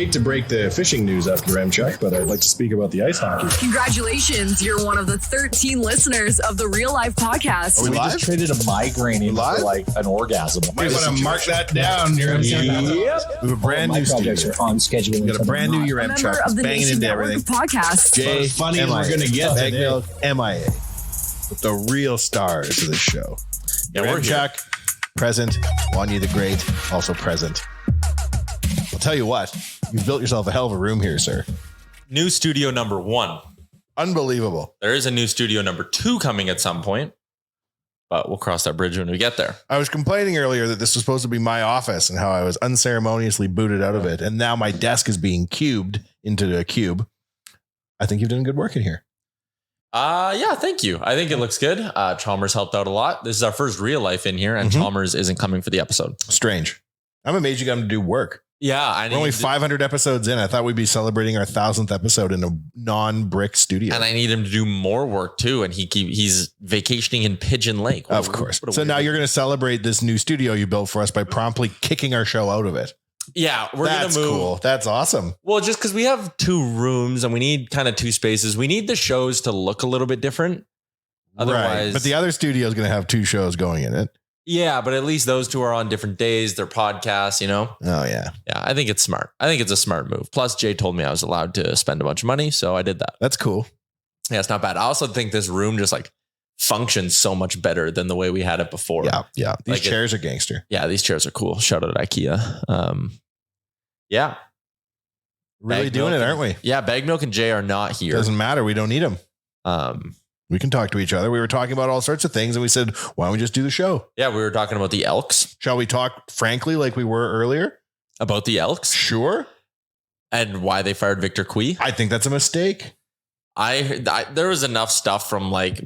hate to break the fishing news after Remchuk, but I'd like to speak about the ice hockey. Congratulations. You're one of the 13 listeners of the Real Life Podcast. We just traded a migraine in for like an orgasm. You might want to mark that down. Yep. We have a brand new studio. On schedule. We got a brand new Remchuk banging into everything. Podcast. Jay, funny, we're going to get Baggedmilk, MIA. With the real stars of the show. Yeah, we're Remchuk, present. Wanye the Great, also present. I'll tell you what, you've built yourself a hell of a room here, sir. New studio number 1. Unbelievable. There is a new studio number 2 coming at some point, but we'll cross that bridge when we get there. I was complaining earlier that this was supposed to be my office and how I was unceremoniously booted out of it. And now my desk is being cubed into a cube. I think you've done good work in here. Yeah, thank you. I think it looks good. Chalmers helped out a lot. This is our first real life in here, and Chalmers isn't coming for the episode. Strange. I'm amazed you got him to do work. Yeah, We're only 500 episodes in. I thought we'd be celebrating our 1,000th episode in a non-brick studio. and I need him to do more work too. And he's vacationing in Pigeon Lake. Of course. So now you're going to celebrate this new studio you built for us by promptly kicking our show out of it. Yeah, we're going to move. Cool. That's awesome. Well, just because we have 2 rooms and we need kind of 2 spaces, we need the shows to look a little bit different. Otherwise, right. But the other studio is going to have 2 shows going in it. Yeah, but at least those 2 are on different days. They're podcasts, you know? Oh, yeah. Yeah, I think it's smart. I think it's a smart move. Plus, Jay told me I was allowed to spend a bunch of money, so I did that. That's cool. Yeah, it's not bad. I also think this room just like functions so much better than the way we had it before. Yeah. These Like chairs are gangster. Yeah, these chairs are cool. Shout out to IKEA. Yeah. Really doing it, aren't we? Yeah, Baggedmilk and Jay are not here. Doesn't matter. We don't need them. We can talk to each other. We were talking about all sorts of things and we said, why don't we just do the show? Yeah, we were talking about the Elks. Shall we talk frankly like we were earlier? About the Elks? Sure. And why they fired Victor Cui? I think that's a mistake. There was enough stuff from like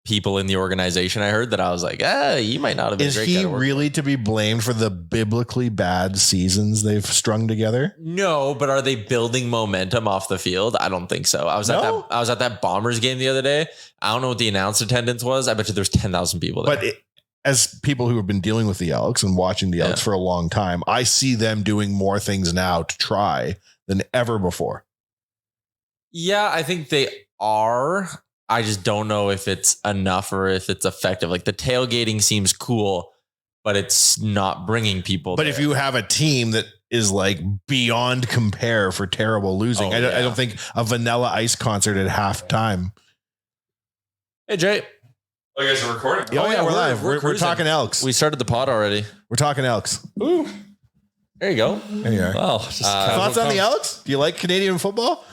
people in the organization I heard that I was like, you might not have been Is great. he really to be blamed for the biblically bad seasons they've strung together? No, but are they building momentum off the field? I don't think so. I was at that Bombers game the other day. I don't know what the announced attendance was. I bet you there's 10,000 people there. But as people who have been dealing with the Elks and watching the Elks for a long time, I see them doing more things now to try than ever before. Yeah, I think they are. I just don't know if it's enough or if it's effective. Like the tailgating seems cool, but it's not bringing people. But there. if you have a team that is like beyond compare for terrible losing, I don't think a Vanilla Ice concert at halftime. Hey, Jay. Oh, you guys are recording? Oh, yeah, we're live. We're talking Elks. We started the pod already. We're talking Elks. Ooh. There you go. There you are. Well, thoughts on the Elks? Do you like Canadian football?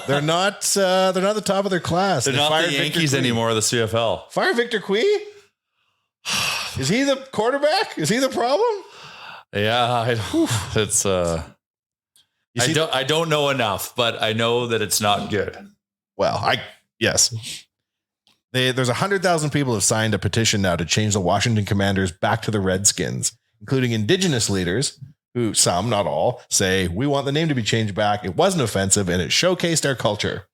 They're not the top of their class. They're not the Yankees anymore, the CFL. Fire Victor Cui? Is he the quarterback? Is he the problem? Yeah, it's I don't know enough, but I know that it's not good. Well, yes. There's 100,000 people have signed a petition now to change the Washington Commanders back to the Redskins, including Indigenous leaders who, some, not all, say, we want the name to be changed back. It wasn't offensive and it showcased our culture.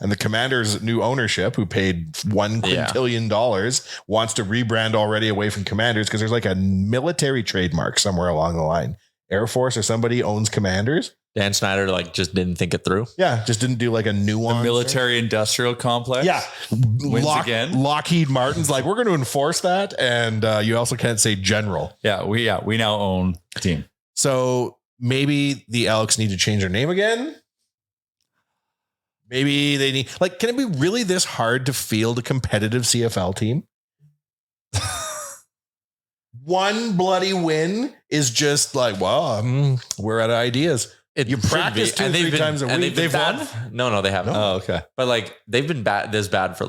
And the Commanders' new ownership, who paid $1 quintillion, wants to rebrand already away from Commanders because there's like a military trademark somewhere along the line. Air Force or somebody owns Commanders. Dan Snyder just didn't think it through. Yeah, just didn't do like a nuance. The military industrial complex. Yeah. Wins again. Lockheed Martin's like, we're going to enforce that. And you also can't say general. Yeah, we now own the team. So maybe the Elks need to change their name again. Maybe they need, can it be really this hard to field a competitive CFL team? One bloody win is just like, well, we're out of ideas. You practice 2 or 3 times a week. They've won? No, they haven't. Oh, okay. But they've been this bad for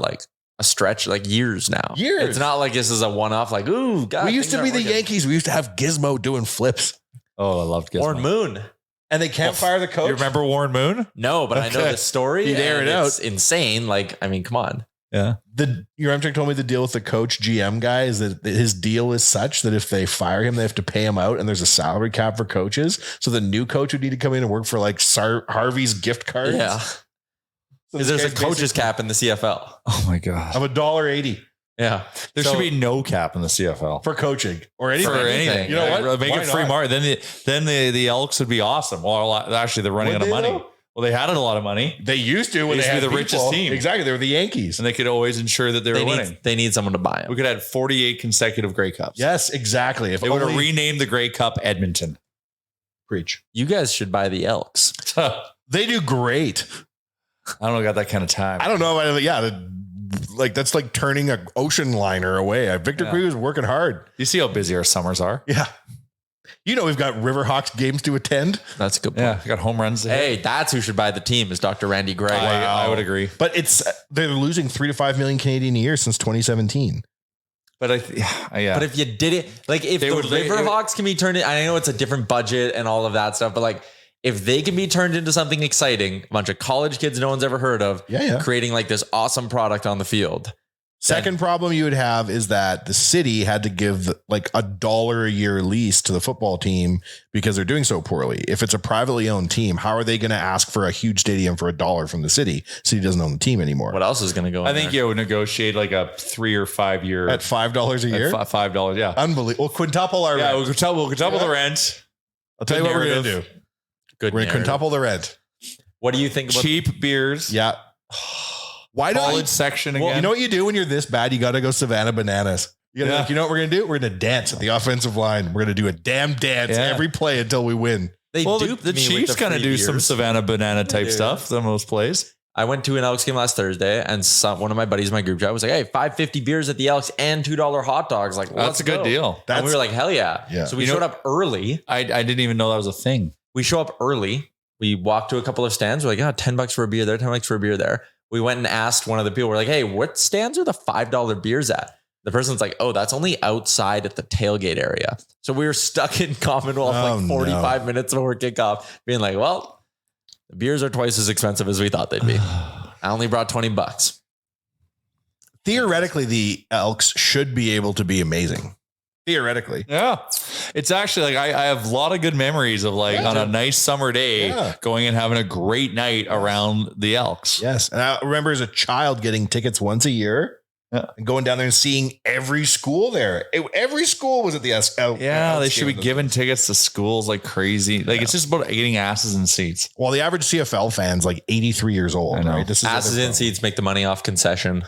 a stretch, years now. Years. It's not like this is a one-off. Ooh, God. We used to be the Yankees. We used to have Gizmo doing flips. Oh, I loved Gizmo. Warren Moon. And they can't fire the coach. You remember Warren Moon? No, but I know the story. You'd air it out. It's insane. Come on. Yeah. Your Remchuk told me the deal with the coach GM guy is that his deal is such that if they fire him, they have to pay him out, and there's a salary cap for coaches. So the new coach would need to come in and work for Harvey's gift cards. Yeah. So Because there's a coach's cap in the CFL. Oh my God. of $1.80. Yeah. There should be no cap in the CFL. For coaching or anything. For anything. You know what? Make Why it free not? market. Then the Elks would be awesome. Well, actually, they're running Would out of they, money. though? Well, they had a lot of money, They used to when They they used to had be the people. richest team. Exactly. They were the Yankees. and they could always ensure that they were winning. They need someone to buy We him. could have had 48 consecutive Grey Cups. Yes, exactly. If They would have only- renamed the Grey Cup Edmonton. Preach. You guys should buy the Elks. They do great. I don't got that kind of time. I don't know. Yeah. Like that's like turning an ocean liner away. Victor Cui was working hard. You see how busy our summers are? Yeah. You know, we've got Riverhawks games to attend, That's a good point. Yeah, we got home runs. Hey, that's who should buy the team is Dr. Randy Gray. I would agree. but they're losing 3 to 5 million Canadian a year since 2017. But yeah. But if you did it, like if They the would- Riverhawks can be turned in, I know it's a different budget and all of that stuff, but like if they can be turned into something exciting, a bunch of college kids no one's ever heard of, Yeah. creating like this awesome product on the field. Second problem you would have is that the city had to give like $1 a year lease to the football team because they're doing so poorly. If it's a privately owned team, how are they going to ask for a huge stadium for $1 from the city? City doesn't own the team anymore. What else is going to go? I in think there? you would negotiate like a 3 or 5 year At $5 a year? $5. Yeah. Unbelievable. We'll quintuple our Yeah, rent. we'll double the rent. I'll tell you what we're going to do. Good. We're going to narrative. quintuple the rent. What do you think about Cheap beers. Yeah. Why don't College section again. you know what you do when you're this bad? You got to go Savannah Bananas. You Yeah. know what we're going to do? We're going to dance at the offensive line. We're going to do a damn dance Yeah. every play until we win. They Well, duped the me with Chiefs the kind of free do some beers. Savannah banana type do. stuff. Some of those plays. I went to an Elks game last Thursday, and one of my buddies in my group chat was like, "Hey, $5.50 beers at the Elks and $2 hot dogs." Like, That's let's a good go. deal. And we were like, "Hell yeah!" Yeah. So we You know- showed up early. I didn't even know that was a thing. We show up early. We walked to a couple of stands. We're like, $10 for a beer there, $10 for a beer there. We went and asked one of the people. We're like, "Hey, what stands are the $5 beers at?" The person's like, "Oh, that's only outside at the tailgate area." So we were stuck in Commonwealth Oh, like 45 minutes before kickoff, being like, "Well, the beers are twice as expensive as we thought they'd be." I only brought $20. Theoretically, the Elks should be able to be amazing. Theoretically. Yeah. It's actually like I have a lot of good memories of like on a nice summer day Yeah. going and having a great night around the Elks. Yes. And I remember as a child getting tickets once a year and going down there and seeing every school there. Every school was at the Yeah, they Elks should be game. giving tickets to schools like crazy. Like it's just about getting asses in seats. Well, the average CFL fan's like 83 years old, I know. right? This is Asses other in problem. seats make the money off concession.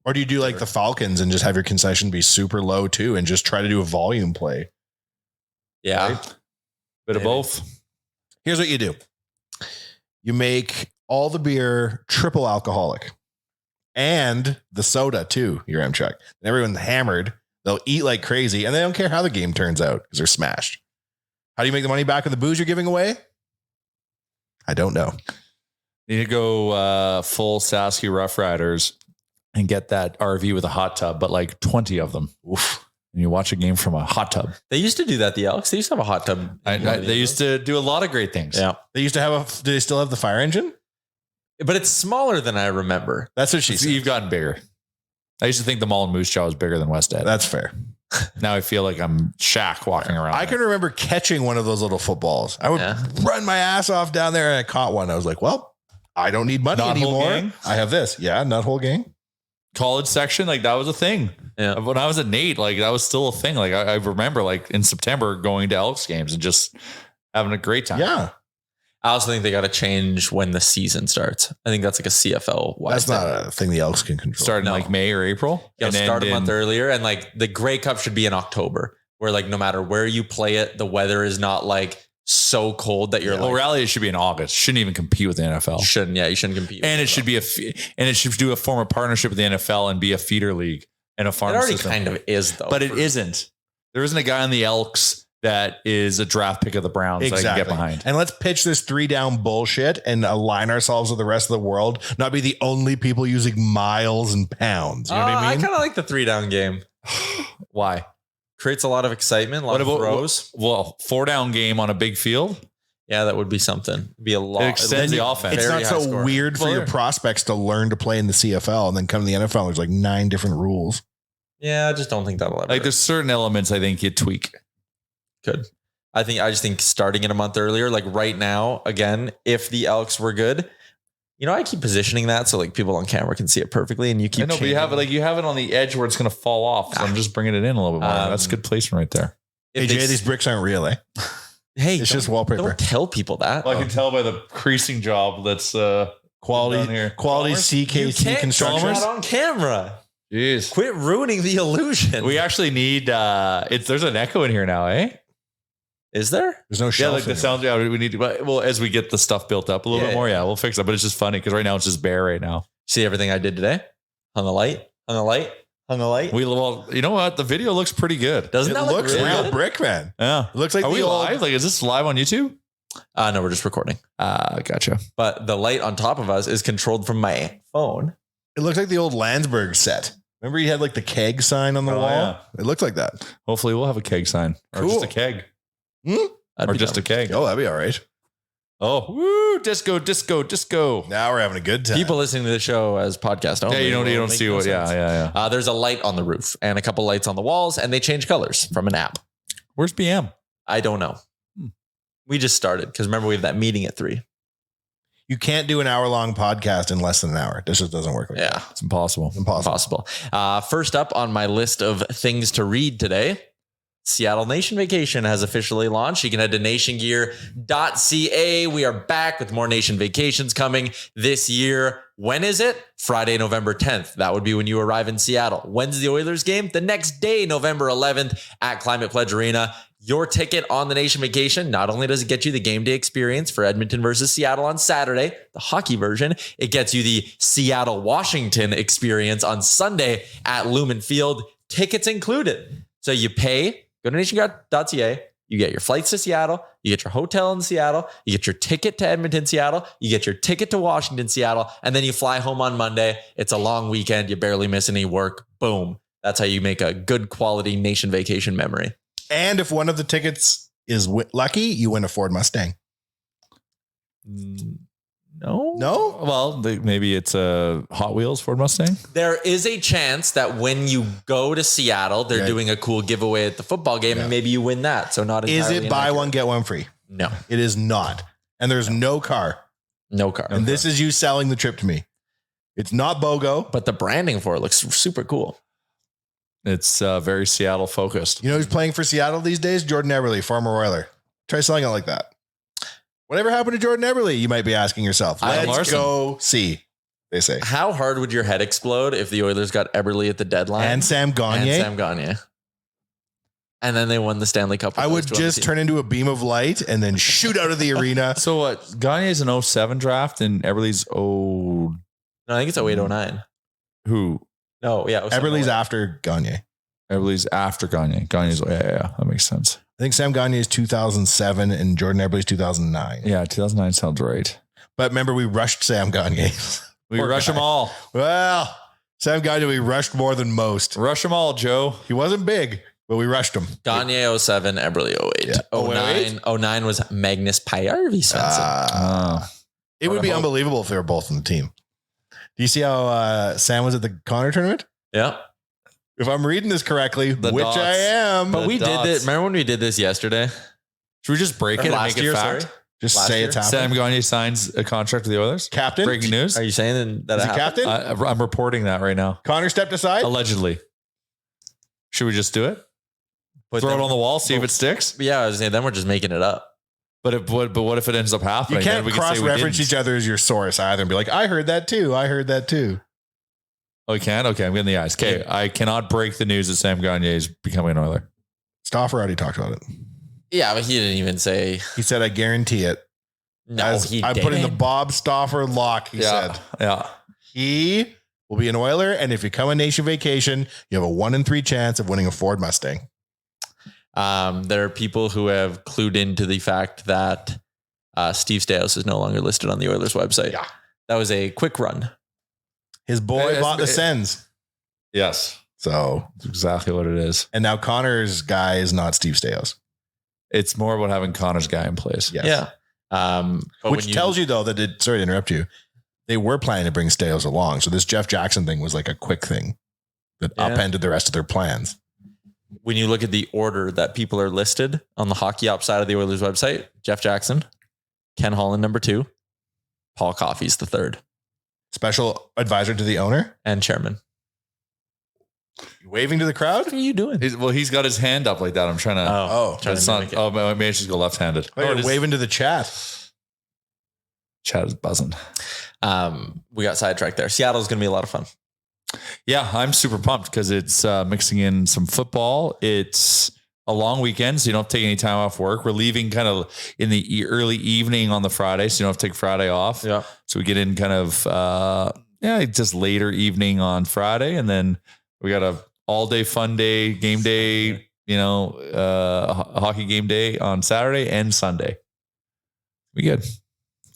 Or do you do like the Falcons and just have your concession be super low too and just try to do a volume play? Yeah. Right? Bit of both. Here's what you do. You make all the beer triple alcoholic and the soda too, your Amtrak. And everyone's hammered. They'll eat like crazy and they don't care how the game turns out because they're smashed. How do you make the money back with the booze you're giving away? I don't know. Need to go full Sasky Rough Riders and get that RV with a hot tub, but like 20 of them. Oof. And you watch a game from a hot tub. They used to do that, the Elks. They used to have a hot tub. They used to do a lot of great things. Yeah. They used to have do they still have the fire engine? But it's smaller than I remember. That's what she said. You've gotten bigger. I used to think the mall in Moose Jaw was bigger than West Ed. That's fair. Now I feel like I'm Shaq walking around. I can remember catching one of those little footballs. I would Yeah. run my ass off down there and I caught one. I was like, well, I don't need money Not whole anymore. gang? I have this. Yeah, not whole gang. College section, like that was a thing. Yeah. When I was at Nate, like that was still a thing. Like I remember like in September going to Elks games and just having a great time. Yeah. I also think they got to change when the season starts. I think that's like a CFL. That's not a thing the Elks can control. Starting No. like May or April. You And know, then start a in- month earlier, and like the Grey Cup should be in October, where like no matter where you play it, the weather is not like so cold that you're Well, like rally it should be in August. Shouldn't even compete with the NFL. you shouldn't compete. And with it should be and it should do a form of partnership with the NFL and be a feeder league and a It farm already system. kind of is though, But it isn't. There isn't a guy on the Elks that is a draft pick of the Browns that I can get behind. And let's pitch this 3-down bullshit and align ourselves with the rest of the world, not be the only people using miles and pounds. You know what I mean? I kind of like the 3-down game. Why? Creates a lot of excitement, a lot of throws. Well, 4-down game on a big field. Yeah, that would be something. Be a lot. It extends the offense. It's Very not high so score. weird for Well, your yeah. prospects to learn to play in the CFL and then come to the NFL. There's like 9 different rules. Yeah, I just don't think that'll ever. Like there's certain elements I think you tweak. Could. I just think starting it a month earlier, like right now, again, if the Elks were good, I keep positioning that so like people on camera can see it perfectly, and you keep. I know, but you have it on the edge where it's going to fall off. So I'm just bringing it in a little bit more. That's good placement right there. Hey, Jay, these bricks aren't real, eh? Hey, it's just wallpaper. Don't tell people that. Well, I can tell by the creasing job that's quality CKC construction on camera. Jeez, quit ruining the illusion. We actually need. There's an echo in here now, eh? Is there? There's no shelf. Yeah, like the sound. Yeah, we need to. Well, as we get the stuff built up a little bit more, we'll fix it. But it's just funny because right now it's just bare. Right now, see everything I did today? Hung a light. Well, you know what? The video looks pretty good. Doesn't that look real good? Brick, man? Yeah, it looks like. Are we live? Like, is this live on YouTube? No, we're just recording. Gotcha. But the light on top of us is controlled from my phone. It looks like the old Landsberg set. Remember, you had like the keg sign on the wall. Yeah. It looked like that. Hopefully, we'll have a keg sign or just a keg, or just a keg. Oh, that'd be all right. Oh, woo! Disco. Now we're having a good time. People listening to the show as podcast only. Yeah, you don't see what. Sense. Yeah. There's a light on the roof and a couple lights on the walls, and they change colors from an app. Where's BM? I don't know. We just started because remember we have that meeting at 3. You can't do an hour-long podcast in less than an hour. This just doesn't work like that. It's impossible. Impossible. First up on my list of things to read today, Seattle Nation Vacation has officially launched. You can head to nationgear.ca. We are back with more Nation Vacations coming this year. When is it? Friday, November 10th. That would be when you arrive in Seattle. When's the Oilers game? The next day, November 11th at Climate Pledge Arena. Your ticket on the Nation Vacation, not only does it get you the game day experience for Edmonton versus Seattle on Saturday, the hockey version, it gets you the Seattle-Washington experience on Sunday at Lumen Field. Tickets included. So you pay, go to nationguard.ca, you get your flights to Seattle, you get your hotel in Seattle, you get your ticket to Edmonton, Seattle, you get your ticket to Washington, Seattle, and then you fly home on Monday. It's a long weekend. You barely miss any work. Boom. That's how you make a good quality Nation Vacation memory. And if one of the tickets is lucky, you win a Ford Mustang. No. Well, maybe it's a Hot Wheels Ford Mustang. There is a chance that when you go to Seattle, they're doing a cool giveaway at the football game, and maybe you win that. So not entirely. Is it buy one get one free? No, it is not. And there's no car. No car. And this is you selling the trip to me. It's not BOGO, but the branding for it looks super cool. It's very Seattle focused. You know who's playing for Seattle these days? Jordan Eberle, former Oiler. Try selling it like that. Whatever happened to Jordan Eberle? You might be asking yourself. Let's go see, they say. How hard would your head explode if the Oilers got Eberle at the deadline? And Sam Gagner. And then they won the Stanley Cup. I would just turn into a beam of light and then shoot out of the arena. So what? Gagner's an 07 draft and Eberle's No, I think it's 08-09. Who? No, yeah. Eberle's after Gagner. Eberle's after Gagner. Gagner's, yeah. That makes sense. I think Sam Gagner is 2007 and Jordan Eberle's 2009. Yeah, 2009 sounds right. But remember, we rushed Sam Gagner. We rushed them all. Well, Sam Gagner, we rushed more than most. Rush them all, Joe. He wasn't big, but we rushed him. Gagner 07, Eberle 08. Yeah. 09 was Magnus Pajärvi Svensson. It would be unbelievable if they were both on the team. Do you see how Sam was at the Connor tournament? Yeah. If I'm reading this correctly, which I am. But we did this. Remember when we did this yesterday? Should we just break it and make it fact? Sorry? Just say it's happening. Sam Gagner signs a contract with the Oilers. Captain? Breaking news. Are you saying that is he captain? I'm reporting that right now. Connor stepped aside? Allegedly. Should we just do it? Throw it on the wall, see if it sticks? Yeah, I was saying, then we're just making it up. But what if it ends up happening? You can't cross-reference each other as your source either and be like, I heard that too. Oh, you can? Okay, I'm getting the eyes. Okay, I cannot break the news that Sam Gagner is becoming an Oiler. Stauffer already talked about it. Yeah, but he didn't even say. He said, I guarantee it. No, I put in the Bob Stauffer lock, he said. Yeah. He will be an Oiler, and if you come on Nation Vacation, you have a 1 in 3 chance of winning a Ford Mustang. There are people who have clued into the fact that Steve Staois is no longer listed on the Oilers website. Yeah. That was a quick run. His boy bought the Sens. Yes. So that's exactly what it is. And now Connor's guy is not Steve Staois. It's more about having Connor's guy in place. Yes. Yeah. Which tells you though that sorry to interrupt you. They were planning to bring Staois along. So this Jeff Jackson thing was like a quick thing that upended the rest of their plans. When you look at the order that people are listed on the hockey ops side of the Oilers website, Jeff Jackson, Ken Holland, number 2, Paul Coffey's the 3rd. Special advisor to the owner. And chairman. You waving to the crowd? What are you doing? He's got his hand up like that. I'm trying to. Trying it's to not. mimic it. Oh, maybe I should go left-handed. Oh, you're waving to the chat. Chat is buzzing. We got sidetracked there. Seattle's going to be a lot of fun. Yeah, I'm super pumped because it's mixing in some football. It's a long weekend, so you don't have to take any time off work. We're leaving kind of in the early evening on the Friday, so you don't have to take Friday off. Yeah. So we get in kind of just later evening on Friday, and then we got a all-day fun day, game day, hockey game day on Saturday and Sunday. Be good.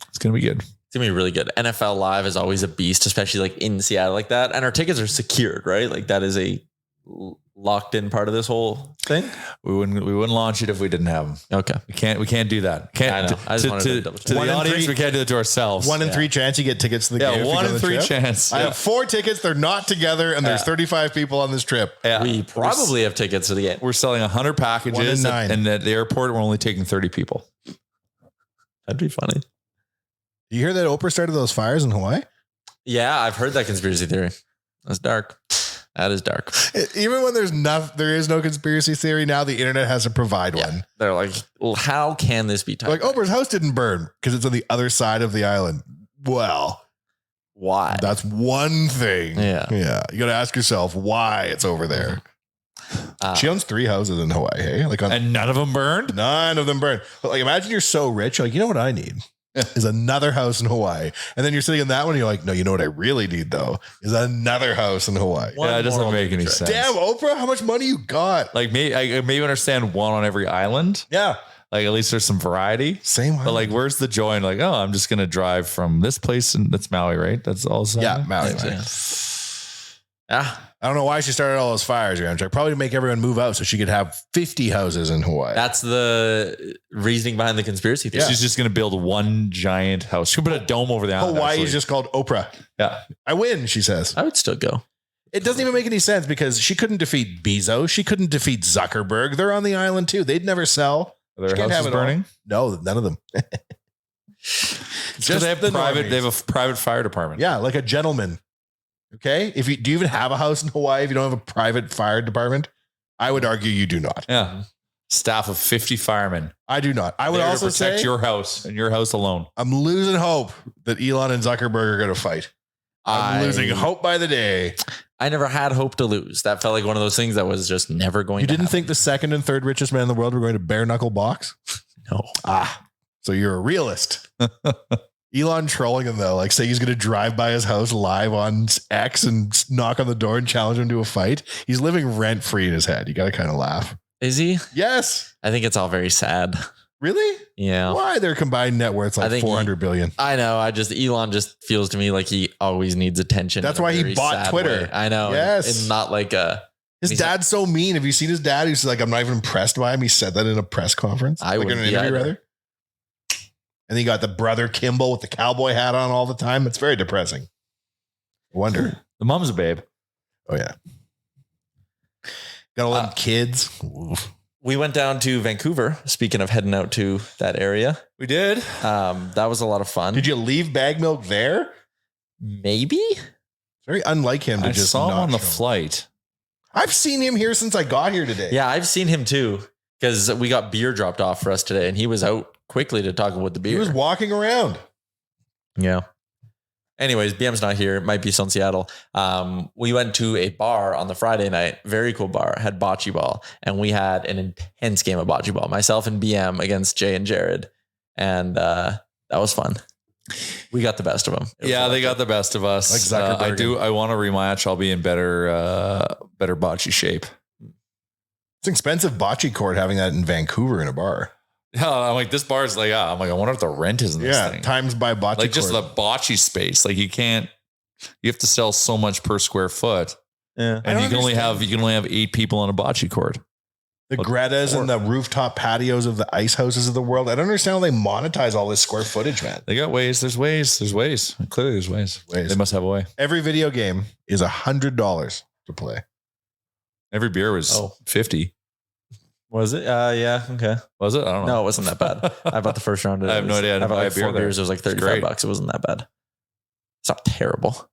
It's gonna be good. It's going to be really good. NFL Live is always a beast, especially like in Seattle like that. And our tickets are secured, right? Like that is a locked in part of this whole thing. We wouldn't launch it if we didn't have them. Okay. We can't do that. I know. I just wanted to double check. To the audience, we can't do it to ourselves. 1 in 3 chance you get tickets to the game. Yeah, 1 in 3 chance. I have 4 tickets. They're not together, and there's 35 people on this trip. Yeah. We probably have tickets to the game. We're selling 100 packages, 1 in 9. and at the airport, we're only taking 30 people. That'd be funny. You hear that Oprah started those fires in Hawaii? Yeah, I've heard that conspiracy theory. That's dark. That is dark. Even when there is no conspiracy theory now, the internet has to provide one. They're like, well, how can this be tied? Like Oprah's house didn't burn because it's on the other side of the island. Well, why? that's one thing. Yeah. You got to ask yourself why it's over there. She owns 3 houses in Hawaii. Hey, And none of them burned? None of them burned. But like, imagine you're so rich. Like, you know what I need is another house in Hawaii. And then you're sitting in that one. And you're like, no, you know what I really need though is another house in Hawaii. Yeah, it doesn't make any sense. Damn, Oprah, how much money you got? Like I maybe understand one on every island. Yeah. Like at least there's some variety. Same. But like, where's the joy in like, oh, I'm just going to drive from this place and that's Maui, right? That's also. Yeah, Maui. Yeah. I don't know why she started all those fires around. Probably to make everyone move out so she could have 50 houses in Hawaii. That's the reasoning behind the conspiracy theory. She's just going to build one giant house. She could put a dome over the island. Hawaii actually. is just called Oprah. Yeah. I win, she says. I would still go. It doesn't even make any sense because she couldn't defeat Bezos. She couldn't defeat Zuckerberg. They're on the island too. They'd never sell. Are their She can't houses have it all. burning? No, none of them. Just they have they have a private fire department. Yeah, like a gentleman. Okay. Do you even have a house in Hawaii if you don't have a private fire department? I would argue you do not. Yeah. Staff of 50 firemen. I do not. I would There to also protect say your house and your house alone. I'm losing hope that Elon and Zuckerberg are going to fight. I'm losing hope by the day. I never had hope to lose. That felt like one of those things that was just never going You to didn't happen. think the second and third richest man in the world were going to bare knuckle box? No. So you're a realist. Elon trolling him though, like say he's going to drive by his house live on X and knock on the door and challenge him to a fight. He's living rent free in his head. You got to kind of laugh. Is he? Yes. I think it's all very sad. Really? Yeah. Why? Their combined net worth's I like think 400 billion. I know. Elon just feels to me like he always needs attention. That's in a why he very bought sad Twitter. way. I know. Yes. And not like His dad's so mean. Have you seen his dad? He's like, I'm not even impressed by him. He said that in a press conference. I like in wouldn't an be interview, either. rather. And he got the brother Kimball with the cowboy hat on all the time. It's very depressing. I wonder. The mom's a babe. Oh, yeah. Got all them kids. Oof. we went down to Vancouver. Speaking of heading out to that area, We did. that was a lot of fun. Did you leave Baggedmilk there? Maybe? Very unlike him to I just saw him not on the show. flight. I've seen him here since I got here today. Yeah, I've seen him too because we got beer dropped off for us today, and he was out quickly to talk about the beer. He was walking around. Yeah. Anyways, BM's not here. It might be still in Seattle. We went to a bar on the Friday night. Very cool bar. Had bocce ball. And we had an intense game of bocce ball. Myself and BM against Jay and Jared. And that was fun. We got the best of them. Yeah, they got the best of us. Like Zuckerberg. I want to rematch. I'll be in better bocce shape. It's an expensive bocce court having that in Vancouver in a bar. Yeah, I'm like, this bar's like, I wonder what the rent is in this thing. Times by bocce Like just court. the bocce space. Like you have to sell so much per square foot. Yeah. And you can only have 8 people on a bocce court. The Greta's and the rooftop patios of the ice houses of the world. I don't understand how they monetize all this square footage, man. They got ways. There's ways. Clearly there's ways. They must have a way. Every video game is $100 to play. Every beer was 50. Was it? Yeah. Okay. Was it? I don't know. No, it wasn't that bad. I bought the first round. I have no idea. I I didn't bought buy like a beer 4 there. beers. It was like It's great. $35. It wasn't that bad. It's not terrible.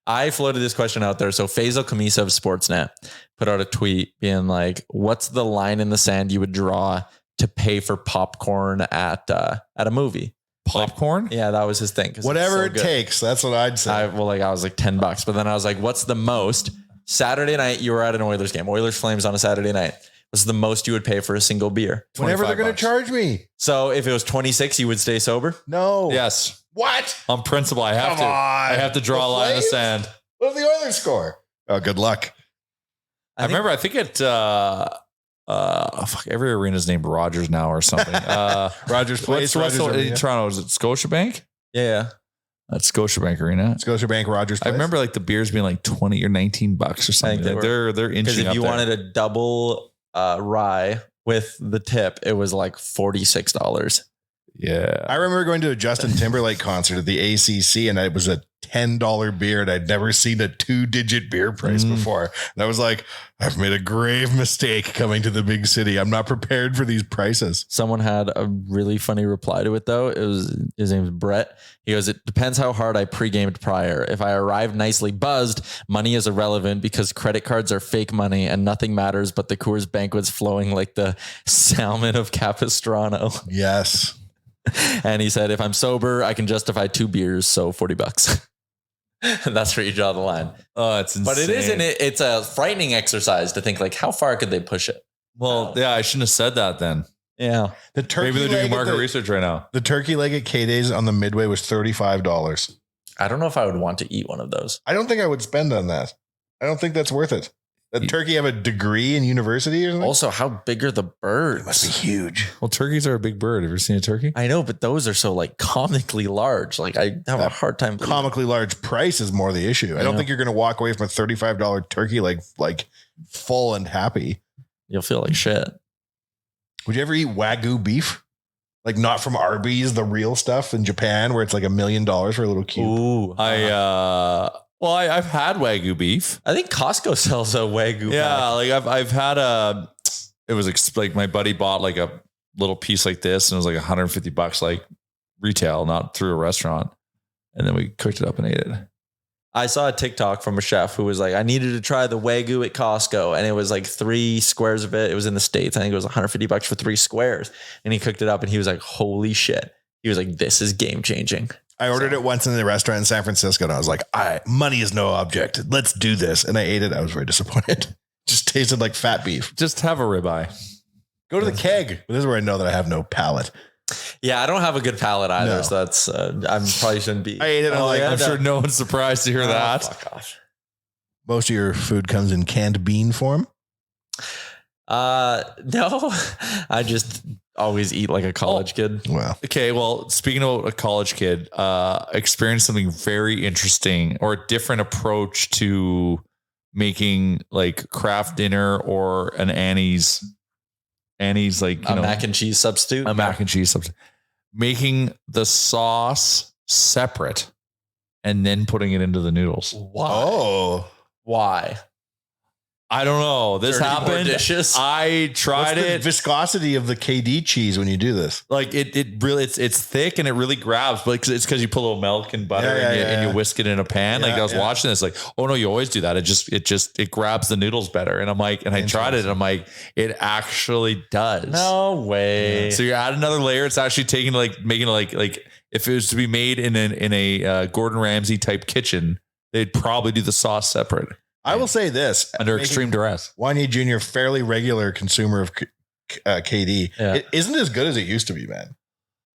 I floated this question out there. So Faisal Kamisa of Sportsnet put out a tweet being like, what's the line in the sand you would draw to pay for popcorn at a movie? Popcorn? Yeah, that was his thing. Whatever it takes. That's what I'd say. I was like $10, but then I was like, what's the most? Saturday night, you were at an Oilers game. Oilers Flames on a Saturday night. What's the most you would pay for a single beer? Whenever they're going to charge me. So if it was 26, you would stay sober? No. Yes. What? On principle, I have Come to. on. I have to draw a line in the sand. What did the Oilers score? Oh, good luck. I remember. I think it. Every arena's named Rogers now or something. Rogers Place. What's Rogers in Toronto? Is it Scotiabank? Yeah. That's Scotiabank Arena. Scotiabank Rogers Place. I remember like the beers being like $20 or $19 or something. they Like, were. they're inching Because if up you there. wanted a double rye with the tip, it was like $46. Yeah. I remember going to a Justin Timberlake concert at the ACC, and it was a $10 beer, and I'd never seen a 2-digit beer price before. And I was like, I've made a grave mistake coming to the big city. I'm not prepared for these prices. Someone had a really funny reply to it though. His name is Brett. He goes, it depends how hard I pre-gamed prior. If I arrived nicely buzzed, money is irrelevant because credit cards are fake money and nothing matters but the Coors banquets flowing like the salmon of Capistrano. Yes. And he said, if I'm sober, I can justify 2 beers. So $40. That's where you draw the line. Oh, it's insane. But it isn't. It's a frightening exercise to think like, how far could they push it? Well, yeah, I shouldn't have said that then. Yeah. The turkey Maybe they're doing leg at market research right now. The turkey leg at K-Days on the Midway was $35. I don't know if I would want to eat one of those. I don't think I would spend on that. I don't think that's worth it. That turkey have a degree in university or something? Also, how big are the birds? It must be huge. Well, turkeys are a big bird. Have you ever seen a turkey? I know, but those are so like comically large. Like I have a hard time. Comically large price is more the issue. I don't think you're going to walk away from a $35 turkey like full and happy. You'll feel like shit. Would you ever eat Wagyu beef? Like not from Arby's, the real stuff in Japan where it's like $1 million for a little cube. Ooh, I've had Wagyu beef. I think Costco sells a Wagyu. Yeah, pack. like I've had it was like my buddy bought like a little piece like this and it was like $150 like retail, not through a restaurant. And then we cooked it up and ate it. I saw a TikTok from a chef who was like, I needed to try the Wagyu at Costco. And it was like 3 squares of it. It was in the States. I think it was $150 for 3 squares. And he cooked it up and he was like, holy shit. He was like, this is game changing. I ordered it once in the restaurant in San Francisco and I was like, money is no object. Let's do this. And I ate it. I was very disappointed. Just tasted like fat beef. Just have a ribeye. Go to the keg. This is where I know that I have no palate. Yeah, I don't have a good palate either. No. So that's, I probably shouldn't be. I ate it. And I'm sure no one's surprised to hear that. Fuck off. Most of your food comes in canned bean form. No, I just always eat like a college kid. Well, Okay, well, speaking of a college kid, experienced something very interesting or a different approach to making like craft dinner or an Annie's like, A mac and cheese substitute. a mac and cheese substitute. Making the sauce separate and then putting it into the noodles. Why? Why? I don't know. This Dirty, more happened. dishes? I tried what's the it. viscosity of the KD cheese when you do this? Like it really, it's thick and it really grabs, but it's because you put a little milk and butter and you whisk it in a pan. Like I was watching this, like, oh no, you always do that. It grabs the noodles better. And I'm like, and I tried it and I'm like, it actually does. No way. So you add another layer. It's actually making like if it was to be made in a Gordon Ramsay type kitchen, they'd probably do the sauce separate. I will say this Under extreme duress. Wanye Jr., fairly regular consumer of KD. Yeah. It isn't as good as it used to be, man.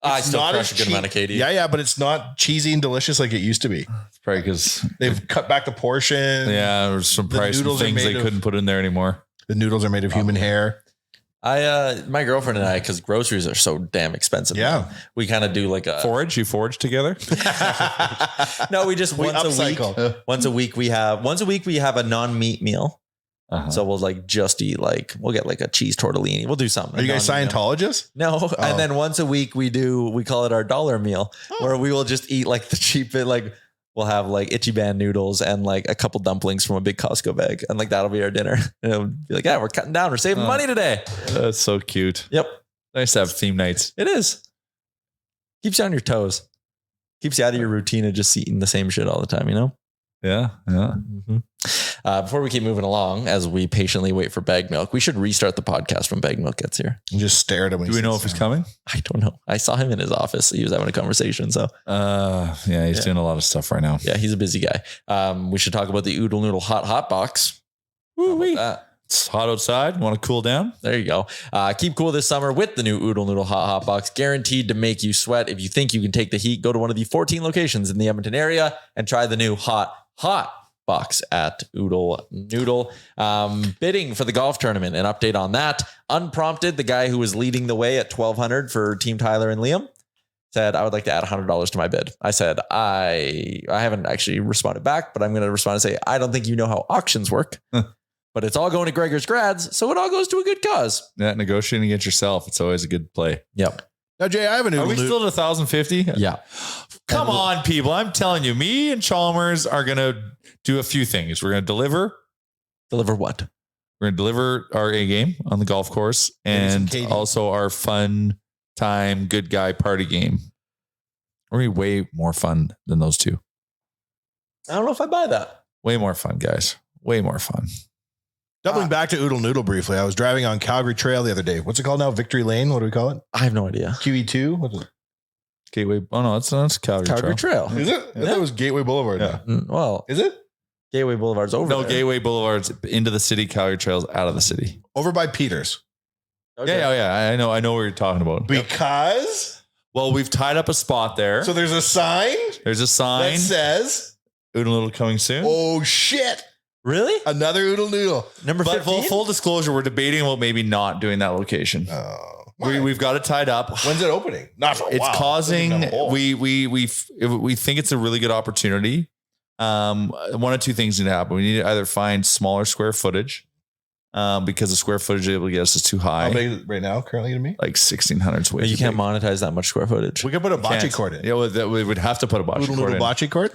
I It's still not crush a as good amount of KD. Yeah, but it's not cheesy and delicious like it used to be. It's probably because They've cut back the portion. there was some The price noodles are things made they of- couldn't put in there anymore. The noodles are made of human hair. My girlfriend and I, because groceries are so damn expensive. Yeah. We kind of do like a You forage together? no, we just once a week we have a non-meat meal. Uh-huh. So we'll like just eat we'll get like a cheese tortellini. We'll do something. Are you guys Scientologists? No. And then once a week we call it our dollar meal where we will just eat like the cheap we'll have like Ichiban noodles and like a couple dumplings from a big Costco bag. And like, that'll be our dinner. And it'll be like, yeah, we're cutting down. We're saving money today. That's so cute. Yep. Nice to have theme nights. It is. Keeps you on your toes. Keeps you out of your routine of just eating the same shit all the time, you know? Yeah. Yeah. Before we keep moving along, as we patiently wait for Baggedmilk, we should restart the podcast when Baggedmilk gets here. And just stare at him. Do we know if he's coming? I don't know. I saw him in his office. He was having a conversation. So, yeah, he's doing a lot of stuff right now. yeah, he's a busy guy. We should talk about the Oodle Noodle hot box. Woo-wee. It's hot outside. Want to cool down? There you go. Keep cool this summer with the new Oodle Noodle hot box, guaranteed to make you sweat. If you think you can take the heat, go to one of the 14 locations in the Edmonton area and try the new hot box at Oodle Noodle. Bidding for the golf tournament, an update on that. Unprompted, the guy who was leading the way at 1,200 for Team Tyler and Liam said, I would like to add $100 to my bid. I said, I haven't actually responded back, but I'm going to respond and say, I don't think you know how auctions work. But it's all going to Gregor's grads, so it all goes to a good cause. Yeah, negotiating against yourself. It's always a good play. Yep. Now, Jay, I have a new. Are we still at 1,050? Yeah. Come on, people. I'm telling you, me and Chalmers are going to do a few things. We're going to deliver. Deliver what? We're going to deliver our A game on the golf course and also our fun time, good guy party game. We're going to be way more fun than those two. I don't know if I buy that. Way more fun, guys. Way more fun. Doubling back to Oodle Noodle briefly, I was driving on Calgary Trail the other day. What's it called now? Victory Lane? What do we call it? I have no idea. QE2? What's it? Gateway. Oh, no, it's Calgary Trail. Is it? I thought it was Gateway Boulevard. Yeah. Well, Is it? Gateway Boulevard's over No, there. Gateway Boulevard's into the city. Calgary Trail's out of the city. Over by Peters. Okay. Yeah. I know what you're talking about. Because? Well, we've tied up a spot there. So there's a sign There's a sign. that says, Oodle Noodle coming soon. oh shit, Really? another Oodle Noodle. Number But 15? full disclosure, we're debating about maybe not doing that location. Oh. We've got it tied up. When's it opening? Not for a It's while. causing Doesn't have a hole. we think it's a really good opportunity. One of two things need to happen. We need to either find smaller square footage, because the square footage able to get us is too How high. big is it right now, currently to me? Like 1,600's way. You too can't big. monetize that much square footage. We could put a bocce Can't. court in. Yeah, we would have to put a bocce Oodle court Noodle in. bocce court?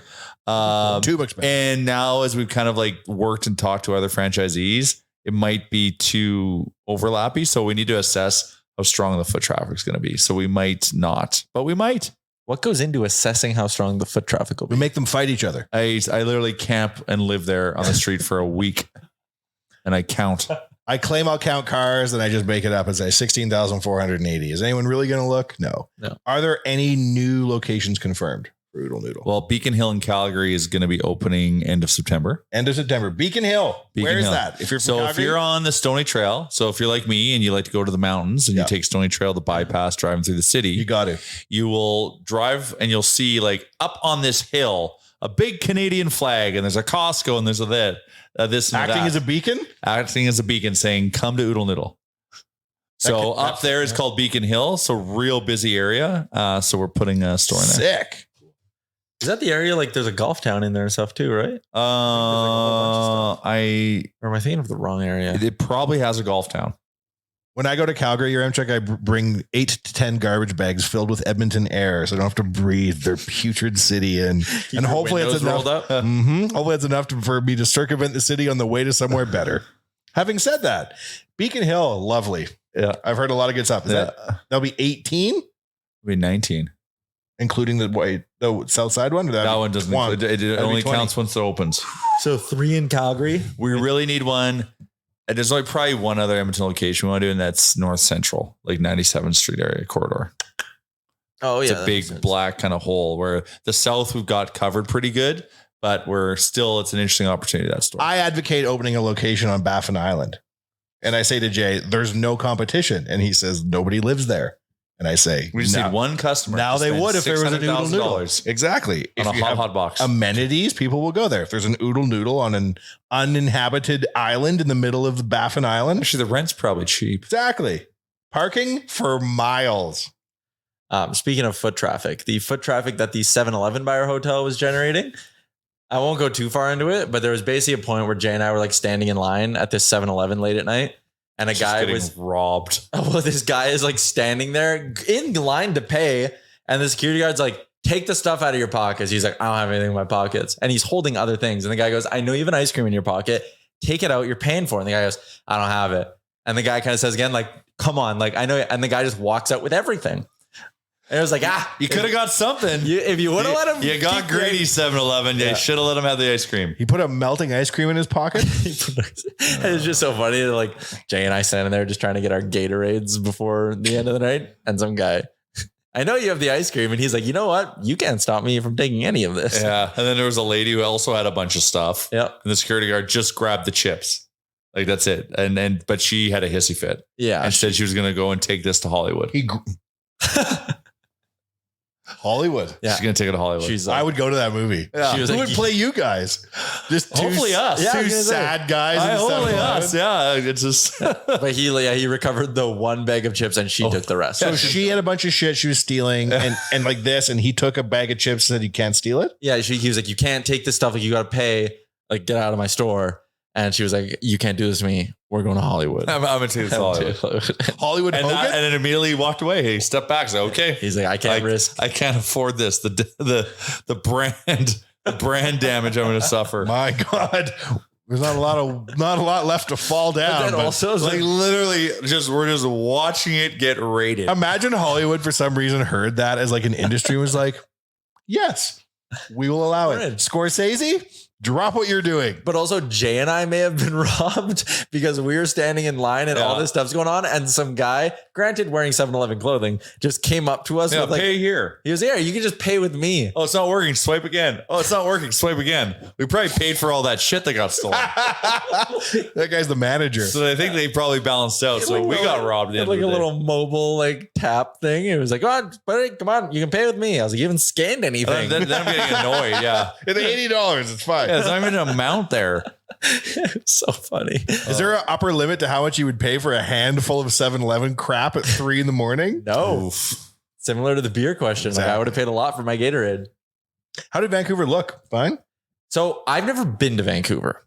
$2 expensive. And now, as we've kind of like worked and talked to other franchisees, it might be too overlappy. So we need to assess how strong the foot traffic is going to be. So we might not, but we might. What goes into assessing how strong the foot traffic will We be? make them fight each other. I literally camp and live there on the street for a week, and I count. I claim I'll count cars and I just make it up and say 16,480. Is anyone really going to look? No. Are there any new locations confirmed for Oodle Noodle? Well, Beacon Hill in Calgary is going to be opening end of September. End of September. Beacon Hill. Beacon Where is Hill. that? If you're from So if Calgary? you're on the Stony Trail, so if you're like me and you like to go to the mountains and Yeah. you take Stony Trail to bypass driving through the city, You got to. you will drive and you'll see like up on this hill a big Canadian flag, and there's a Costco and there's a this and Acting that. as a beacon? Acting as a beacon saying come to Oodle Noodle. So up there is called Beacon Hill, so real busy area. So we're putting a store in there. Sick. Is that the area like there's a golf town in there and stuff too, right? Or am I thinking of the wrong area? It probably has a golf town. When I go to Calgary, your check, I bring 8 to 10 garbage bags filled with Edmonton air, so I don't have to breathe their putrid city in. And hopefully it's enough. up. Hopefully it's enough for me to circumvent the city on the way to somewhere better. Having said that, Beacon Hill, lovely. Yeah. I've heard a lot of good stuff. That'll be 18, Maybe 19. including the south side one? Or That one doesn't. It That'd only be 20. counts once it opens. So 3 in Calgary. We really need one. And there's like probably one other Edmonton location we want to do, and that's North Central, like 97th Street area corridor. Oh yeah, It's a big black kind of hole where the south we've got covered pretty good, but it's an interesting opportunity, that store. I advocate opening a location on Baffin Island. And I say to Jay, there's no competition. And he says, nobody lives there. And I say, We just need one customer. Now to they spend would if there was an Oodle Noodle. $600,000 Exactly. on If a you have hot box. amenities, people will go there. If there's an Oodle Noodle on an uninhabited island in the middle of the Baffin Island. Actually, the rent's probably cheap. Exactly. Parking for miles. Speaking of foot traffic, the foot traffic that the 7-Eleven by our hotel was generating, I won't go too far into it, but there was basically a point where Jay and I were like standing in line at this 7-Eleven late at night, and a Just guy getting was robbed. well, this guy is like standing there in line to pay, and the security guard's like, take the stuff out of your pockets. He's like, I don't have anything in my pockets. And he's holding other things. And the guy goes, I know you have an ice cream in your pocket. Take it out. You're paying for it. And the guy goes, I don't have it. And the guy kind of says again, like, come on. Like, I know. And the guy just walks out with everything. And it was like, You could have got something. if you would have let him. You got greedy 7-Eleven. You should have let him have the ice cream. He put a melting ice cream in his pocket. It's just so funny. Like Jay and I standing there just trying to get our Gatorades before the end of the night. And some guy, I know you have the ice cream. And he's like, you know what? You can't stop me from taking any of this. Yeah. And then there was a lady who also had a bunch of stuff. Yep. And the security guard just grabbed the chips. Like that's it. But she had a hissy fit. Yeah. And said she was going to go and take this to Hollywood. Hollywood. Yeah. She's going to take it to Hollywood. She's I would go to that movie. Yeah. She was Who like, would play you guys? Just Hopefully us. Two Yeah, I was gonna say. sad guys. in hopefully 7-Eleven. us. Yeah. It's just. but he recovered the one bag of chips and she took the rest. So she had a bunch of shit she was stealing and like this, and he took a bag of chips and said, you can't steal it. Yeah, he was like, you can't take this stuff. Like, you got to pay. Like, get out of my store. And she was like, you can't do this to me. We're going to Hollywood. I'm going to take this to Hollywood. Hollywood And, Hogan? and then immediately he walked away. He stepped back. Said, okay. He's like, I can't risk. I can't afford this. The brand damage I'm going to suffer. My God. There's not a lot left to fall down. then also, Like literally, we're just watching it get raided. Imagine Hollywood for some reason heard that as like an industry was like, yes, we will allow it. Right. Scorsese, drop what you're doing. But also, Jay and I may have been robbed because we were standing in line and all this stuff's going on. And some guy, granted wearing 7-Eleven clothing, just came up to us with like, pay here. he was here. You can just pay with me. Oh, it's not working. Swipe again. Oh, it's not working. Swipe again. We probably paid for all that shit that got stolen. That guy's the manager. So I think they probably balanced out. So we got robbed. At the end Like of a the day. little mobile like tap thing. It was like, come on, buddy, come on, you can pay with me. I was like, you haven't scanned anything. Then I'm getting annoyed. Yeah. It's $80. It's fine. Yeah, it's not even an amount there. So funny. Is there an upper limit to how much you would pay for a handful of 7-Eleven crap at 3 a.m? No. Similar to the beer question. Like, I would have paid a lot for my Gatorade. How did Vancouver look? Fine. So I've never been to Vancouver.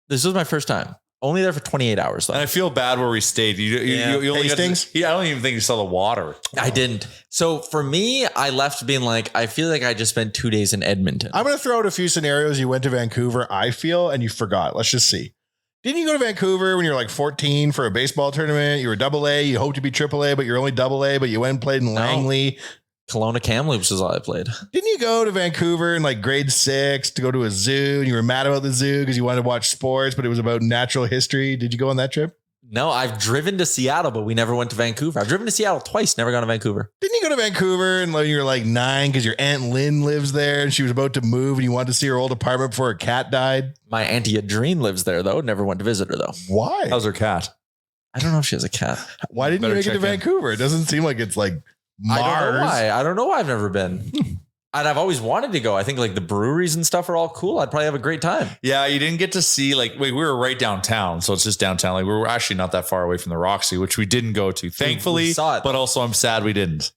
This was my first time. Only there for 28 hours though. And I feel bad where we stayed. You only got Hastings? I don't even think you saw the water. I didn't. So for me, I left being like, I feel like I just spent 2 days in Edmonton. I'm going to throw out a few scenarios. You went to Vancouver, I feel, and you forgot. Let's just see. Didn't you go to Vancouver when you were like 14 for a baseball tournament? You were AA. You hoped to be AAA, but you're only AA, but you went and played in Langley. Kelowna Kamloops is all I played. Didn't you go to Vancouver in like grade 6 to go to a zoo and you were mad about the zoo because you wanted to watch sports, but it was about natural history? Did you go on that trip? No, I've driven to Seattle, but we never went to Vancouver. I've driven to Seattle twice, never gone to Vancouver. Didn't you go to Vancouver and like you were like 9 because your Aunt Lynn lives there and she was about to move and you wanted to see her old apartment before her cat died? My Auntie Adrene lives there though. Never went to visit her though. Why? How's her cat? I don't know if she has a cat. Why didn't you Better make it to check in. Vancouver? It doesn't seem like it's like Mars. I don't know why I've never been. And I've always wanted to go. I think like the breweries and stuff are all cool. I'd probably have a great time. Yeah, you didn't get to see we were right downtown, so it's just downtown. Like we were actually not that far away from the Roxy, which we didn't go to, thankfully. We saw it. But also, I'm sad we didn't.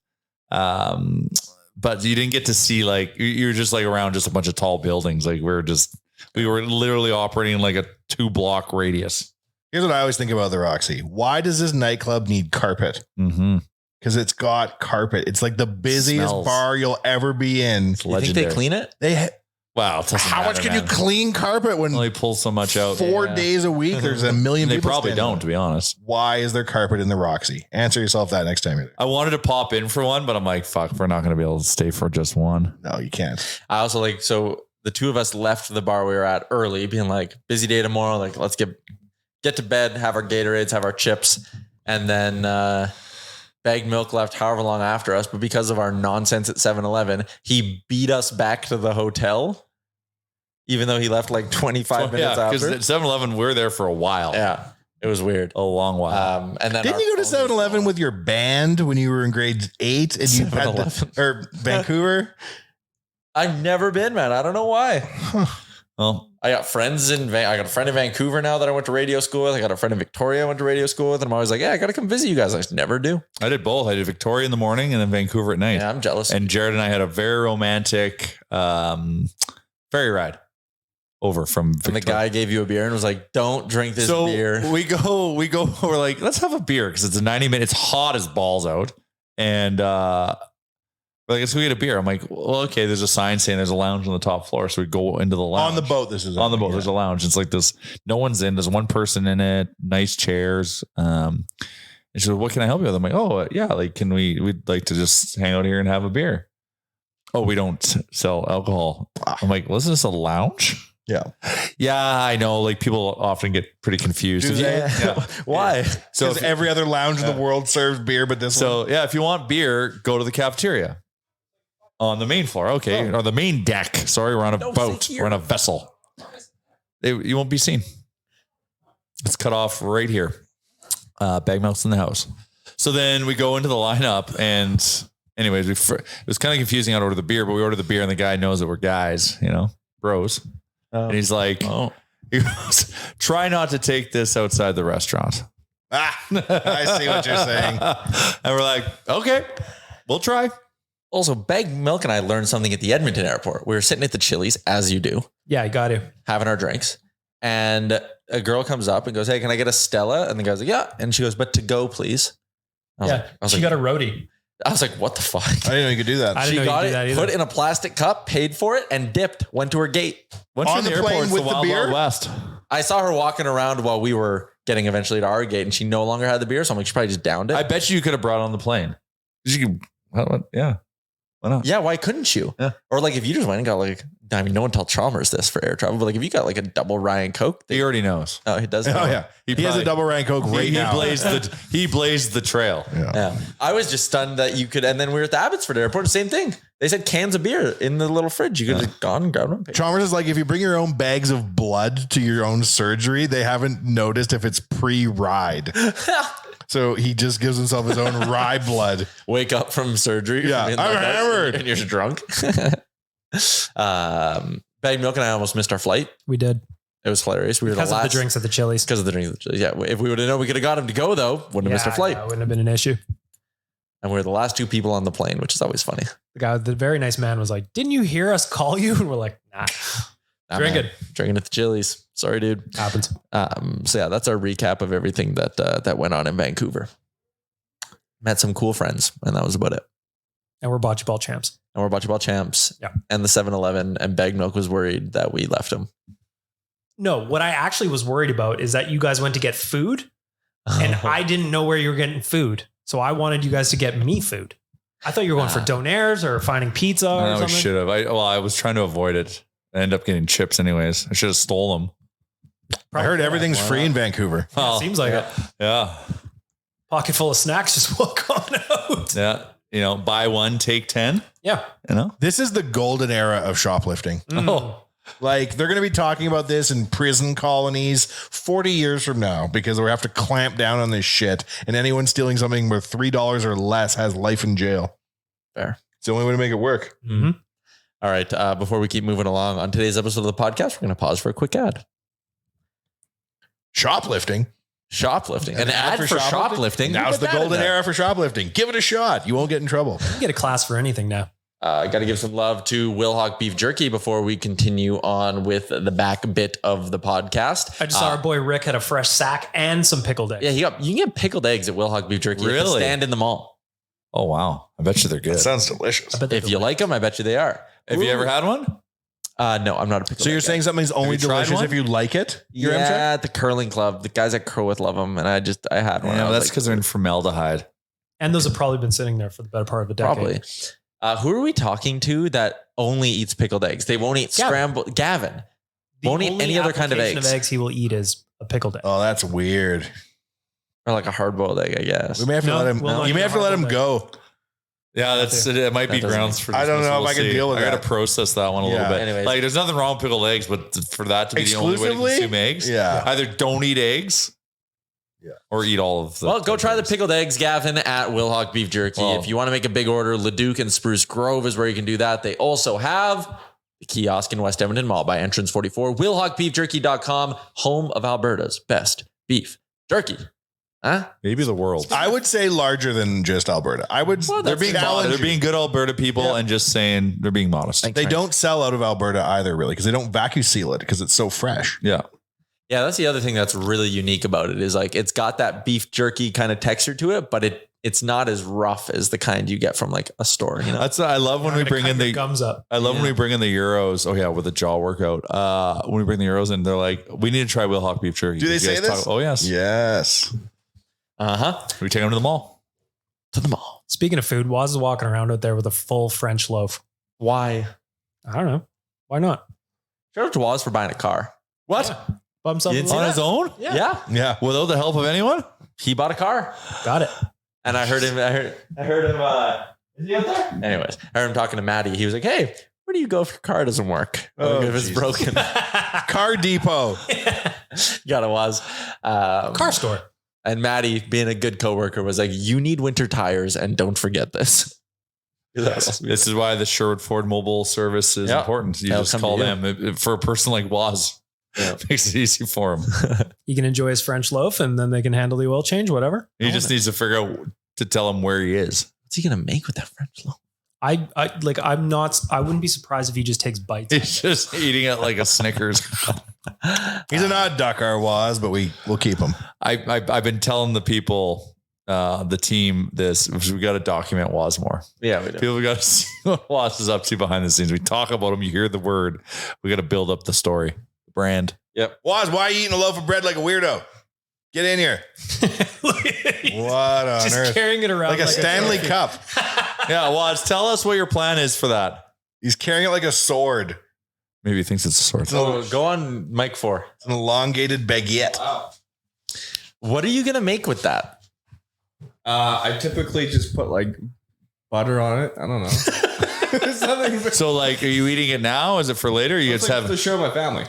But you didn't get to see you're just like around just a bunch of tall buildings. Like we were literally operating in like a 2-block radius. Here's what I always think about the Roxy. Why does this nightclub need carpet? Mm-hmm. Because it's got carpet. It's like the busiest Smells. bar you'll ever be in. It's You think legendary. they clean it? Wow, it doesn't How much matter, can you man. clean carpet when Only pull so much out. 4 Yeah. days a week there's a million They people? probably standing don't, there? to be honest. Why is there carpet in the Roxy? Answer yourself that next time you're there. I wanted to pop in for one, but I'm like, fuck, we're not going to be able to stay for just one. No, you can't. I also so the two of us left the bar we were at early, being like, busy day tomorrow. Like, let's get to bed, have our Gatorades, have our chips. And then Baggedmilk left however long after us. But because of our nonsense at 7-Eleven, he beat us back to the hotel, even though he left like 25 minutes Yeah, after. because at 7-Eleven, we're there for a while. Yeah, it was weird. A long while. And then Didn't you go to 7-Eleven with your band when you were in grade 8 and you had 7-Eleven. or Vancouver? I've never been, man. I don't know why. Well, I got friends I got a friend in Vancouver now that I went to radio school with. I got a friend in Victoria I went to radio school with. And I'm always like, yeah, I got to come visit you guys. I just never do. I did both. I did Victoria in the morning and then Vancouver at night. Yeah, I'm jealous. And Jared and I had a very romantic ferry ride over from And the Victoria. guy gave you a beer and was like, don't drink this So beer. we go, we're like, let's have a beer because it's a 90-minute, it's hot as balls out. And we're like, let's go get a beer. I'm like, well, okay, there's a sign saying there's a lounge on the top floor. So we go into the lounge. On the boat, this is On the boat, yeah. there's a lounge. It's like this, no one's in, there's one person in it, nice chairs. And she said, what can I help you with? I'm like, oh yeah. Like, we'd like to just hang out here and have a beer. Oh, we don't sell alcohol. I'm like, well, isn't this a lounge? Yeah. Yeah, I know. Like, people often get pretty confused. Do they? Yeah. Why? So every other lounge in the world serves beer, but this one. So yeah, if you want beer, go to the cafeteria on the main floor. Okay. Or the main deck. Sorry, we're on a boat. We're on a vessel. You won't be seen. It's cut off right here. Baggedmilk's in the house. So then we go into the lineup, and anyways, it was kind of confusing how to order the beer, but we ordered the beer and the guy knows that we're guys, bros. And he's like, he goes, try not to take this outside the restaurant. I see what you're saying. And we're like, okay, we'll try. Also, Baggedmilk and I learned something at the Edmonton airport. We were sitting at the Chili's, as you do. Yeah, you got to. Having our drinks. And a girl comes up and goes, hey, can I get a Stella? And the guy's like, yeah. And she goes, but to go, please. She got a roadie. I was like, what the fuck? I didn't know you could do that. She got it, put it in a plastic cup, paid for it, and dipped, went to her gate. Once On the plane with the beer? Wild West. I saw her walking around while we were getting eventually to our gate, and she no longer had the beer. So I'm like, she probably just downed it. I bet you could have brought it on the plane. You could, yeah. Why not? Yeah, why couldn't you? Yeah. Or like if you just went and got like, I mean, no one tells Chalmers this for air travel, but like if you got like a double Ryan Coke, He already knows. oh, he does. Oh, know. yeah. He has a double Ryan Coke right now. He blazed the trail. Yeah. I was just stunned that you could. And then we were at the Abbotsford airport, the same thing. They said cans of beer in the little fridge. You could have just gone and grabbed one. Chalmers is like, if you bring your own bags of blood to your own surgery, they haven't noticed if it's pre-ride. So he just gives himself his own rye blood. Wake up from surgery. Yeah, from I'm hammered. And you're drunk. Baggedmilk and I almost missed our flight. We did. It was hilarious. We were Because the of last the drinks at the Chili's. Because of the drinks at the Chili's. Yeah. If we would have known we could have got him to go though, wouldn't have missed our flight. That wouldn't have been an issue. And we were the last two people on the plane, which is always funny. The very nice man was like, didn't you hear us call you? And we're like, nah. Drinking at the Chili's. Sorry, dude. Happens. So yeah, that's our recap of everything that went on in Vancouver. Met some cool friends, and that was about it. And we're bocce ball champs. And we're bocce ball champs. Yeah. And the 7-Eleven, and Baggedmilk was worried that we left him. No, what I actually was worried about is that you guys went to get food and I didn't know where you were getting food. So I wanted you guys to get me food. I thought you were going for donairs or finding pizza or I something. should have. I was trying to avoid it. I ended up getting chips anyways. I should have stole them. I heard everything's free in Vancouver. Yeah, seems like it. Yeah. Pocket full of snacks, just walk on out. Yeah. Buy one, take 10. Yeah. This is the golden era of shoplifting. Oh. Like, they're going to be talking about this in prison colonies 40 years from now because we have to clamp down on this shit. And anyone stealing something worth $3 or less has life in jail. Fair. It's the only way to make it work. Mm-hmm. All right. Before we keep moving along on today's episode of the podcast, we're going to pause for a quick ad. Shoplifting. An ad for shoplifting. Now's the golden era for shoplifting. Give it a shot. You won't get in trouble. You can get a class for anything now. I got to give some love to Wilhock Beef Jerky before we continue on with the back bit of the podcast. I just saw our boy Rick had a fresh sack and some pickled eggs. Yeah, you can get pickled eggs at Wilhock Beef Jerky. At the Really? stand in the mall. Oh, wow. I bet you they're good. That sounds delicious. If you like them, I bet you they are. Have you ever had one? No, I'm not a pickled So you're egg saying guy. something's only you tried delicious one? if you like it? Your Yeah, MJ? at the curling club. The guys at Crowith love them, and I had one. Yeah, I was that's like, because they're in formaldehyde. And those have probably been sitting there for the better part of a decade. probably. Who are we talking to that only eats pickled eggs? They won't eat scrambled. Gavin won't eat any other kind of eggs. He will eat is a pickled egg. Oh, that's weird. Or like a hard boiled egg, I guess. We may have to No, let him. we'll not You may eat have to let him hard-boiled go. Yeah, it might be That doesn't- grounds for I don't know dismissal. if I can We'll see. deal with I got that. to process that one a little Yeah. bit. Anyways. Like, there's nothing wrong with pickled eggs, but for that to be the only way to Exclusively? consume eggs, Yeah. either don't eat eggs, or eat all of them. Well, go try the pickled eggs, Gavin, at Wilhock Beef Jerky. Well- If you want to make a big order, Leduc and Spruce Grove is where you can do that. They also have the kiosk in West Edmonton Mall by Entrance 44. WilhockBeefJerky.com, home of Alberta's best beef jerky. Huh? Maybe the world. I would say larger than just Alberta. I would. They're being challenge they're you. being good Alberta people Yeah. and just saying they're being modest. Thanks, They Frank. don't sell out of Alberta either, really, because they don't vacuum seal it because it's so fresh. Yeah. Yeah, that's the other thing that's really unique about it is like it's got that beef jerky kind of texture to it, but it's not as rough as the kind you get from like a store. You know, That's I love when we bring in the gums up. I love when we bring in the Euros. Oh yeah, with the jaw workout. When we bring the Euros in, they're like, we need to try Wilhock beef jerky. Do they You say guys this? Oh yes. Yes. We take them to the mall. To the mall. Speaking of food, Waz is walking around out there with a full French loaf. Why? I don't know. Why not? Shout out to Waz for buying a car. What? Bought himself You a didn't see On loaf. his own? Yeah. Yeah. Without the help of anyone? He bought a car. Got it. And I heard him. I heard him. Is he out there? Anyways, I heard him talking to Maddie. He was like, "Hey, where do you go if your car doesn't work? Oh, Like if it's Jesus. broken?" Car Depot. Got it, was Car store. And Maddie, being a good coworker, was like, "You need winter tires, and don't forget this." This is why the Sherwood Ford mobile service is Yeah. important. You They'll just come call to them. For a person like Waz, makes it easy for him. He can enjoy his French loaf and then they can handle the oil change, whatever. He just needs to figure out to tell him where he is. What's he gonna make with that French loaf? I wouldn't be surprised if he just takes bites. He's just eating it like a Snickers. He's an odd duck, our Waz, but we'll keep him. I've been telling the people, the team, this. We got to document Waz more. Yeah, we do. People got to see what Waz is up to behind the scenes. We talk about him. You hear the word. We got to build up the story, the brand. Waz, why are you eating a loaf of bread like a weirdo? Get in here. What on Just earth? carrying it around Like a Stanley trophy. Cup. Yeah, Waz, tell us what your plan is for that. He's carrying it like a sword. Maybe he thinks it's a sword. So go on mic 4. It's an elongated baguette. What are you gonna make with that? I typically just put like butter on it. I don't know. Something So, like, are you eating it now? Is it for later? You it's just like have to show my family.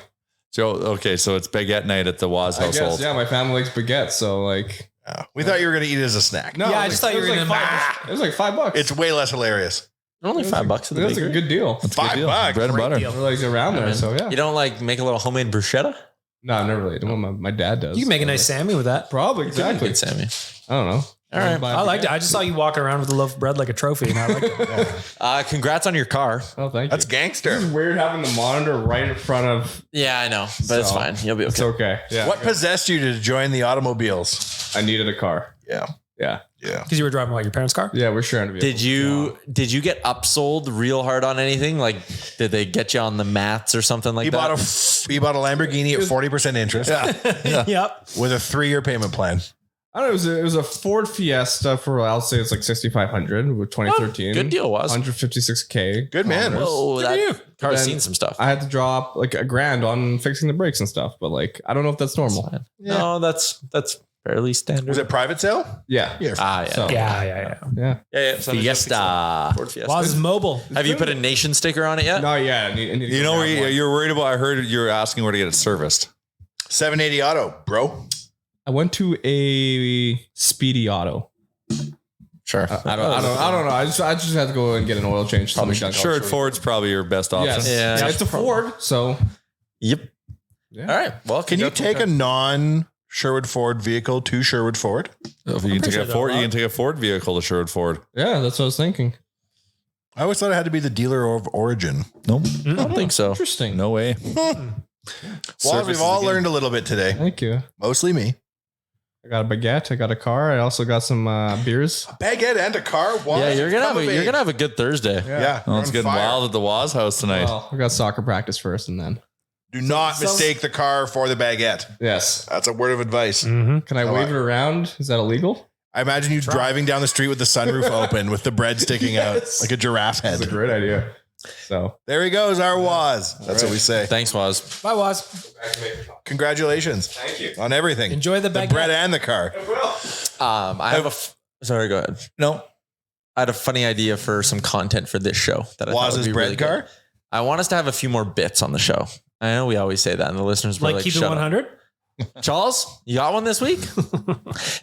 so okay. So it's baguette night at the Waz I household. guess, yeah, my family likes baguettes, so like We thought you were going to eat it as a snack. no, Yeah, I like, just thought it you were was gonna like mash. $5. It was like $5. It's way less hilarious. Only $5 at the That's a bakery. good deal. That's a good $5. deal. Bread and Great butter. deal. We're like around there, so yeah. You don't like make a little homemade bruschetta? No, I've never really done what my dad does. You can make a so, nice Sammy with that. probably exactly. Good, Sammy. I don't know. All right. Buy a I liked it. baguette. I just saw you walking around with a loaf of bread like a trophy, and I liked it. Congrats on your car. Oh, thank you. That's gangster. This is weird having the monitor right in front of. Yeah, I know, but it's So, fine. You'll be It's okay. okay. Yeah. What possessed you to join the automobiles? I needed a car. Yeah. Yeah. Yeah. Because you were driving what, your parents' car? Yeah, we're sharing a vehicle. Did you get upsold real hard on anything? Like, did they get you on the mats or something like He that? bought a Lamborghini at 40% interest Yep. with a 3-year payment plan. I don't know. It was a Ford Fiesta for I'll say it's like 6,500 with 2013. Good deal, was. 156K. Good man. kilometers. Whoa, that car's Then seen some stuff. I had to drop like $1,000 on fixing the brakes and stuff, but like I don't know if that's normal. No, that's fairly standard. Was it private sale? Yeah. Yeah. Ah, yeah. So, Yeah. yeah. Yeah. Fiesta. Ford Fiesta. Waz is mobile. Have you put a nation sticker on it yet? No, yeah. I need to You go know where grab one. you're worried about? I heard you're asking where to get it serviced. 780 auto, bro. I went to a Speedy Auto. Sure. I don't know. I just had to go and get an oil change. Probably Something done. Sherwood Ford's probably your best option. Yes. Yeah. It's a Ford. So Yep. yeah. All right. Well, Can you take a non-Sherwood Ford vehicle to Sherwood Ford? If you can take sure a they're Ford, you allowed. can take a Ford vehicle to Sherwood Ford. Yeah, that's what I was thinking. I always thought it had to be the dealer of origin. Nope, I don't think so. Interesting. no way. Well, we've all learned a little bit today. Thank you. Mostly me. I got a baguette. I got a car. I also got some beers. Baguette and a car. Why? Yeah, you're gonna Come of age. have a good Thursday. Yeah. Oh, it's you're on getting fire. wild at the Waz house tonight. Well, we got soccer practice first, and then Do not mistake the car for the baguette. yes. That's a word of advice. Mm-hmm. Can I Oh, wave it around? Is that illegal? I imagine you driving down the street with the sunroof open with the bread sticking out Yes. like a giraffe That's a head. great idea. So There he goes, our Waz. That's what we say. Thanks, Waz. Bye, Waz. Congratulations. thank you. On everything. Enjoy the the baguette. bread and the car. I have sorry, go ahead. No, I had a funny idea for some content for this show that I thought Waz's would be bread really car? good. I want us to have a few more bits on the show. I know we always say that, and the listeners were Like, like, keep it "Shut up." 100? Charles, you got one this week?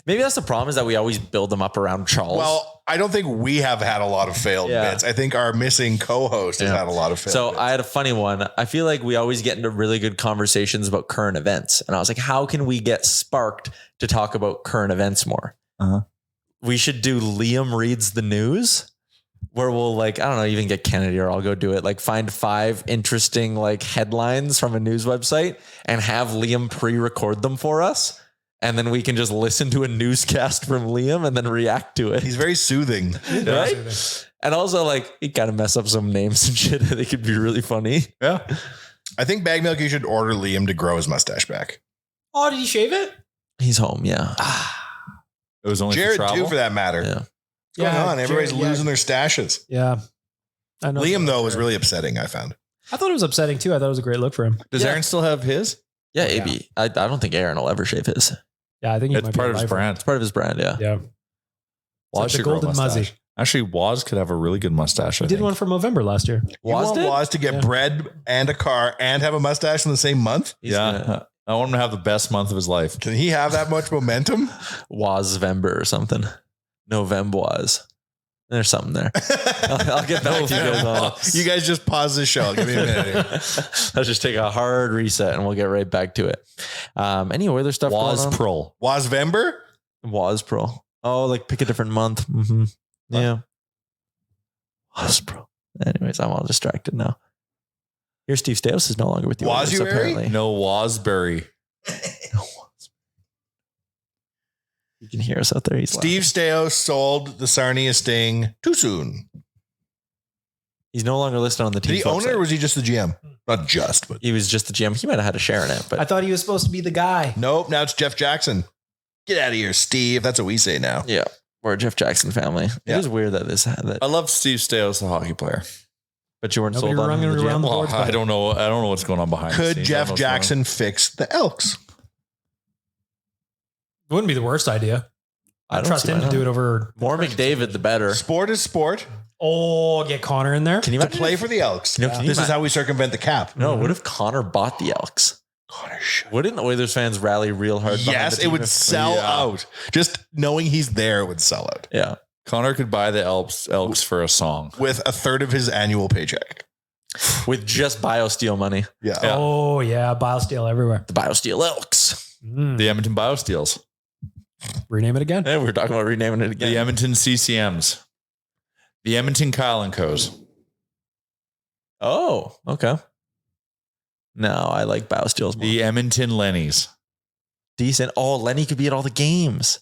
Maybe that's the problem, is that we always build them up around Charles. Well, I don't think we have had a lot of failed Yeah. bits. I think our missing co-host has Yeah. had a lot of failed so bits. I had a funny one. I feel like we always get into really good conversations about current events. And I was like, how can we get sparked to talk about current events more? Uh-huh. We should do Liam Reads the News, where we'll like, I don't know, even get Kennedy or I'll go do it. Like find 5 interesting like headlines from a news website and have Liam pre-record them for us. And then we can just listen to a newscast from Liam and then react to it. He's very soothing. Right? And also like he kind of mess up some names and shit. I think it'd be really funny. yeah, I think Baggedmilk, you should order Liam to grow his mustache back. Oh, did you shave it? He's home. Yeah. It was only Jared for travel. too, for that matter. Yeah. What's going on? Everybody's Jared, losing their stashes. Yeah. I know. Liam, though, was really upsetting, I found. I thought it was upsetting too. I thought it was a great look for him. Does Aaron still have his? Yeah, AB. I don't think Aaron will ever shave his. Yeah, I think he It's might be part a of his lifer. brand. It's part of his brand. Yeah. Yeah. Waz like the should grow a golden mustache. muzzy. Actually, Waz could have a really good mustache. He did one for Movember last year. You want Waz to get bread and a car and have a mustache in the same month? Yeah. I want him to have the best month of his life. Can he have that much momentum? Wazvember or something. November was. There's something there. I'll get back to you guys on it. You guys just pause the show. Give me a minute here. Let's just take a hard reset and we'll get right back to it. Any other stuff Waz going on? Pro. Wazvember? Waz Pro. Oh, like pick a different month. Mm-hmm. Yeah. Waz Pro. Anyways, I'm all distracted now. Here's Steve Staois is no longer with you. Wazuary? Apparently. No Wasbury. You can hear us out there. He's Steve Staois sold the Sarnia Sting too soon. He's no longer listed on the team. Did he own it or was he just the GM? Not just, but He was just the GM. He might have had a share in it, but I thought he was supposed to be the guy. nope. Now it's Jeff Jackson. Get out of here, Steve. That's what we say now. yeah, we're a Jeff Jackson family. Yeah. It is weird that that, I love Steve Staois, the hockey player. but you weren't Nobody sold on rung him. it the GM? around the Well, boards. I don't know. I don't know what's going on behind. the Could scenes. I don't Jeff know what's going on. Jackson fix the Elks? Wouldn't be the worst idea. I don't Trust see him why to do not. it over. More McDavid, the better. Sport is sport. Oh, get Connor in there. Can you To imagine play if- for the Elks. Can you This is imagine- how we circumvent the cap. No, what if Connor bought the Elks? Connor should. Wouldn't Oilers fans rally real hard? behind Yes, the it team would if- sell Yeah. out. Just knowing he's there would sell out Yeah. Connor could buy the Elks for a song. with a third of his annual paycheck. With just BioSteel money. Yeah. Yeah. Oh yeah, BioSteel everywhere. The BioSteel Elks. The Edmonton BioSteels. Rename it again. Yeah, we were talking about renaming it again. The Edmonton CCMs. The Edmonton Kyle and Co's. Oh, okay. No, I like BioSteel's more. The Edmonton Lennies. Decent. Oh, Lenny could be at all the games.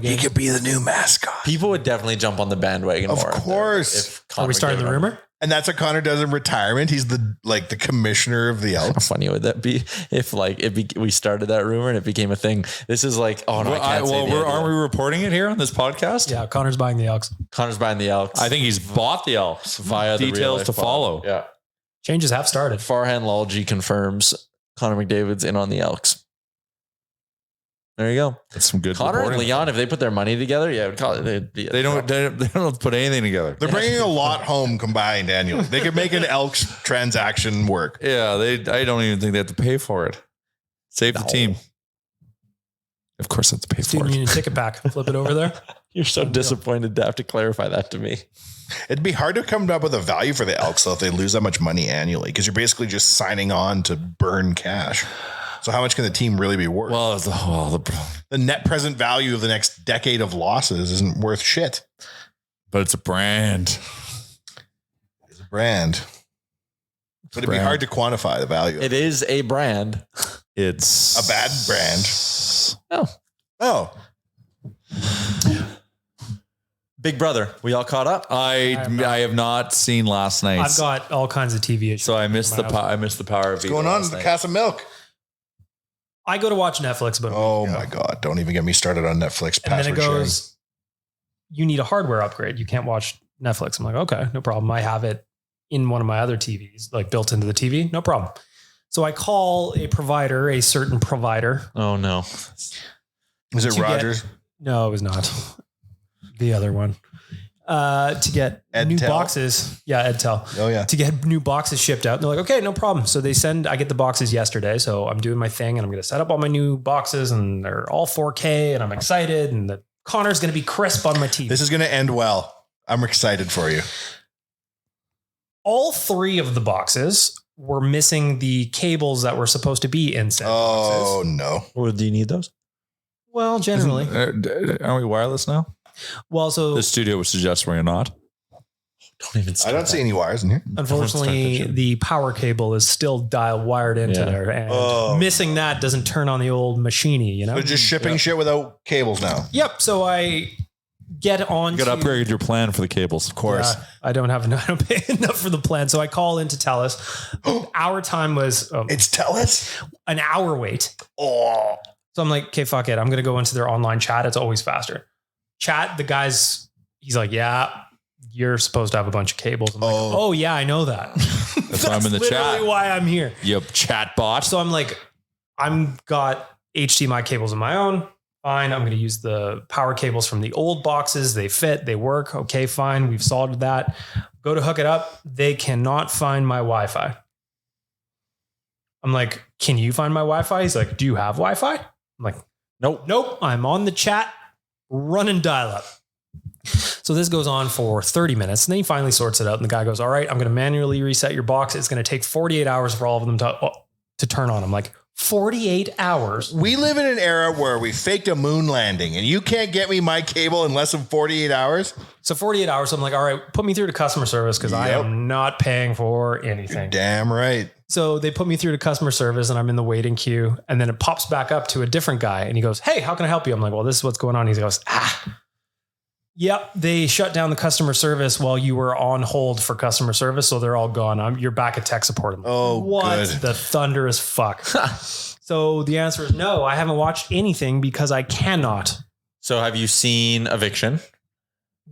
He could be the new mascot. People would definitely jump on the bandwagon Of more. course. If Are Connor we starting gave the it up. rumor? And that's what Connor does in retirement. He's the commissioner of the How Elks. funny would that be if we started that rumor and it became a thing? This is like, oh no, I can't say the idea. aren't we reporting it here on this podcast? Yeah, Connor's buying the Elks. Connor's buying the Elks. I think he's bought the Elks via the real details life to pod. follow. Yeah. Changes have started. Farhan Lalji confirms Connor McDavid's in on the Elks. There you go. That's some good Connor and reporting. Leon, if they put their money together, yeah, would call it. They don't put anything together. They're bringing a lot home combined annually. They could make an Elks transaction work. Yeah, I don't even think they have to pay for it. Save the team. Of course, they have to pay for Student it. union ticket pack. Flip it over there. You're so disappointed to have to clarify that to me. It'd be hard to come up with a value for the Elks though if they lose that much money annually because you're basically just signing on to burn cash. So how much can the team really be worth? Well, The net present value of the next decade of losses isn't worth shit. but it's a brand. It's a brand. But it'd be hard to quantify the value. It is a brand. It's A bad brand. Oh, Oh, Big Brother. We all caught up. I have not seen last night. I've got all kinds of TV issues. so I missed in my house. I missed the power of what's going on with the Casa Milk? I go to watch Netflix, but Oh my God. Don't even get me started on Netflix and then it password sharing. goes, you need a hardware upgrade. You can't watch Netflix. I'm like, okay, no problem. I have it in one of my other TVs, like built into the TV. No problem. So I call a provider, a certain provider. Oh no. Is it to get- Rogers? No, it was not. The other one. To get new Edtel? boxes. Yeah, Edtel. Oh yeah. To get new boxes shipped out. And they're like, okay, no problem. So I get the boxes yesterday. So I'm doing my thing and I'm going to set up all my new boxes and they're all 4K and I'm excited. And the Connor's going to be crisp on my TV. This is going to end well. I'm excited for you. All three of the boxes were missing the cables that were supposed to be in said Oh boxes. no. Well, do you need those? Well, generally. Aren't we wireless now? Well, so The studio would suggest we're not. Don't even. I don't see any wires in here. unfortunately, the power cable is still dial wired into Yeah. there. And Oh. missing that doesn't turn on the old machiney, you know? They're just shipping shit without cables now. Yep. So I get on. You got to upgrade your plan for the cables. Of course. I don't have enough. I don't pay enough for the plan. So I call in to tell us our time was It's Telus. an hour wait. Oh. So I'm like, okay, fuck it. I'm going to go into their online chat. It's always faster. Chat, the guy's, he's like, yeah, you're supposed to have a bunch of cables. I'm like, oh yeah, I know that. That's why I'm in the literally chat. why I'm here. Yep, chat bot. So I'm like, I'm got HDMI cables of my own. Fine. I'm going to use the power cables from the old boxes. They fit, they work. Okay, fine. We've solved that. Go to hook it up. They cannot find my Wi-Fi. I'm like, can you find my Wi-Fi? He's like, do you have Wi-Fi? I'm like, nope. I'm on the chat, running dial up. So this goes on for 30 minutes and then he finally sorts it out. And the guy goes, all right, I'm going to manually reset your box. It's going to take 48 hours for all of them to turn on. I'm like, 48 hours. We live in an era where we faked a moon landing and you can't get me my cable in less than 48 hours. So 48 hours. I'm like, all right, put me through to customer service because I am not paying for anything. Damn right. So they put me through to customer service and I'm in the waiting queue and then it pops back up to a different guy and he goes, hey, how can I help you? I'm like, well, this is what's going on. He goes, yep, they shut down the customer service while you were on hold for customer service. So they're all gone. You're back at tech support. I'm like, what good. The thunderous fuck? So the answer is no, I haven't watched anything because I cannot. So have you seen Eviction?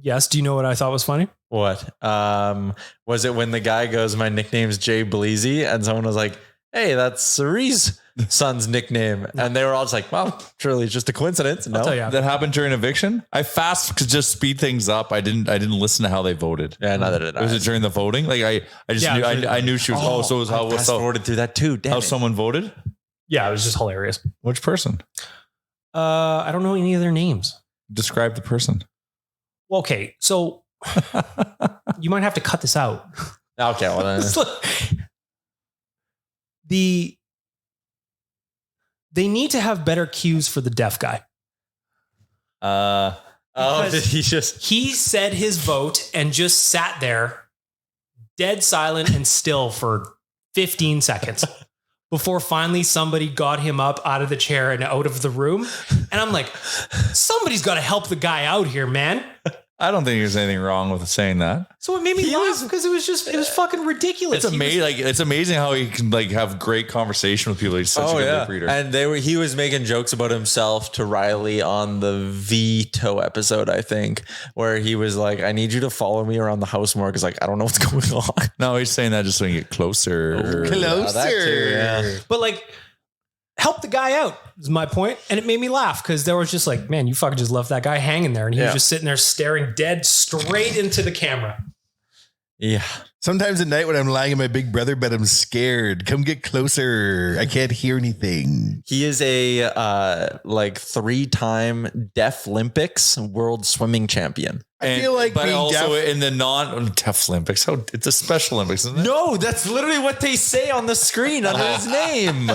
Yes. Do you know what I thought was funny? What? Was it when the guy goes, my nickname's Jay Bleezy, and someone was like, hey, that's Cerie's son's nickname. And they were all just like, well, surely it's just a coincidence. No, I'll tell you. That happened during eviction. I fast to just speed things up. I didn't listen to how they voted. Yeah, neither did I. Was it during the voting? Like I just knew I knew she was. So it was how I forwarded through that too. Damn how it. someone voted. Yeah, it was just hilarious. Which person? I don't know any of their names. Describe the person. Well, okay, so you might have to cut this out. Okay, well then. They need to have better cues for the deaf guy. Did he said his vote and just sat there dead silent and still for 15 seconds before finally somebody got him up out of the chair and out of the room. And I'm like, somebody's got to help the guy out here, man. I don't think there's anything wrong with saying that. So it made me laugh because it was fucking ridiculous. It's amazing. It's amazing how he can have great conversation with people. He's such a good lip reader. And he was making jokes about himself to Riley on the Veto episode, I think, where he was like, I need you to follow me around the house more because I don't know what's going on. No, he's saying that just so he can get closer. Closer. But help the guy out is my point. And it made me laugh because there was just like, man, you fucking just left that guy hanging there. And he was just sitting there staring dead straight into the camera. Yeah. Sometimes at night when I'm lying in my big brother bed, I'm scared. Come get closer. I can't hear anything. He is a 3-time Deaf Olympics world swimming champion. I feel like but being also deaf, in the non-Deaf Olympics. It's a Special Olympics, isn't it? No, that's literally what they say on the screen under his name.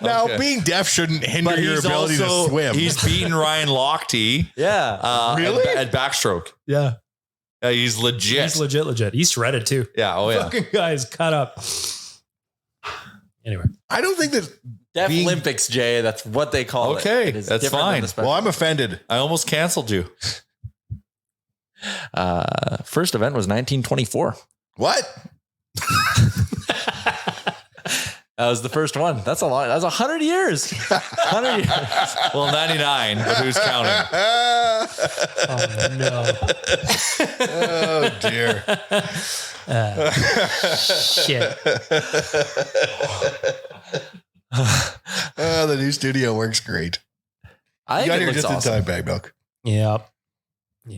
now being deaf shouldn't hinder your ability to swim. He's beaten Ryan Lochte. Yeah. Really? At backstroke. Yeah. He's legit. He's legit. He's shredded too. Yeah. Oh yeah. Fucking guy's cut up. Anyway. I don't think that Deaf Olympics, Jay. That's what they call it. Okay. It is That's different than fine. the special. Well, I'm offended. I almost canceled you. First event was 1924. What? That was the first one. That's a lot. That's 100 years. 100 years. Well, 99, but who's counting? Oh no. Oh dear. Shit. The new studio works great. I You got think it here looks just awesome. in time, Baggedmilk. Yep.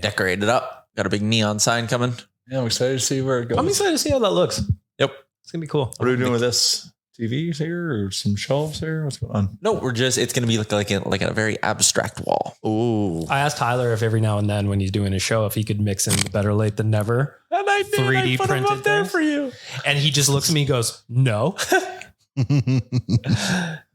Decorated up. Got a big neon sign coming. Yeah, I'm excited to see where it goes. I'm excited to see how that looks. Yep. It's gonna be cool. What are we doing with this? TVs here or some shelves here? What's going on? No, it's going to be like a very abstract wall. Ooh. I asked Tyler if every now and then when he's doing his show, if he could mix in the Better Late Than Never. And I did. 3D I put them printed up there things. for you. And he just looks at me and goes, no.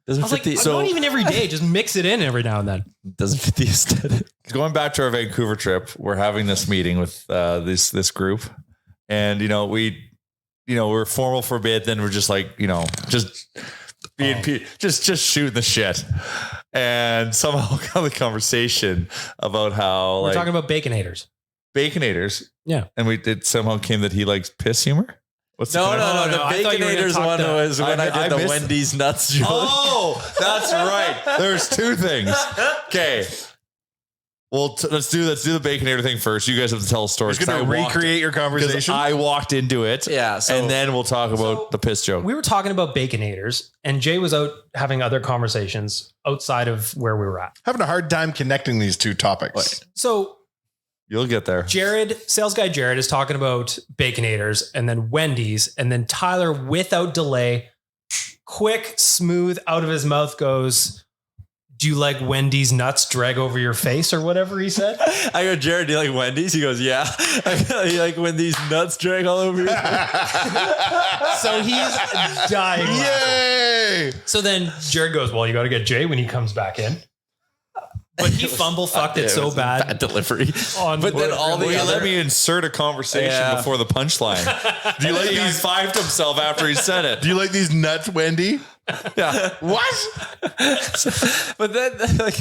Doesn't I was fit like, the not even every day. Just mix it in every now and then. doesn't fit the aesthetic. Going back to our Vancouver trip, we're having this meeting with this group, and we're formal for a bit. Then we're just just being just shooting the shit, and somehow got the conversation about how We're talking about Baconators. Baconators, Yeah. and it somehow came that he likes piss humor. What's No. I thought you were gonna Baconators talk one to- was when I I did the missed- Wendy's nuts joke. Oh, that's right. There's two things. Okay. Well, let's do the Baconator thing first. You guys have to tell a story. Just going to recreate your conversation. I walked into it. Yeah, so- and then we'll talk about the piss joke. We were talking about Baconators, and Jay was out having other conversations outside of where we were at. Having a hard time connecting these two topics. So You'll get there. Jared, sales guy Jared, is talking about Baconators and then Wendy's, and then Tyler, without delay, quick, smooth, out of his mouth goes, "Do you like Wendy's nuts drag over your face?" or whatever he said. I go, Jared, do you like Wendy's? He goes, yeah. I go, you like when these nuts drag all over your face? So he's dying. Yay! So then Jared goes, "Well, you got to get Jay when he comes back in." But he fumble fucked it so bad. Bad delivery. On But then all the Let other... me insert a conversation Yeah. before the punchline. Do you like he fived himself after he said it? Do you like these nuts, Wendy? Yeah. What? But then like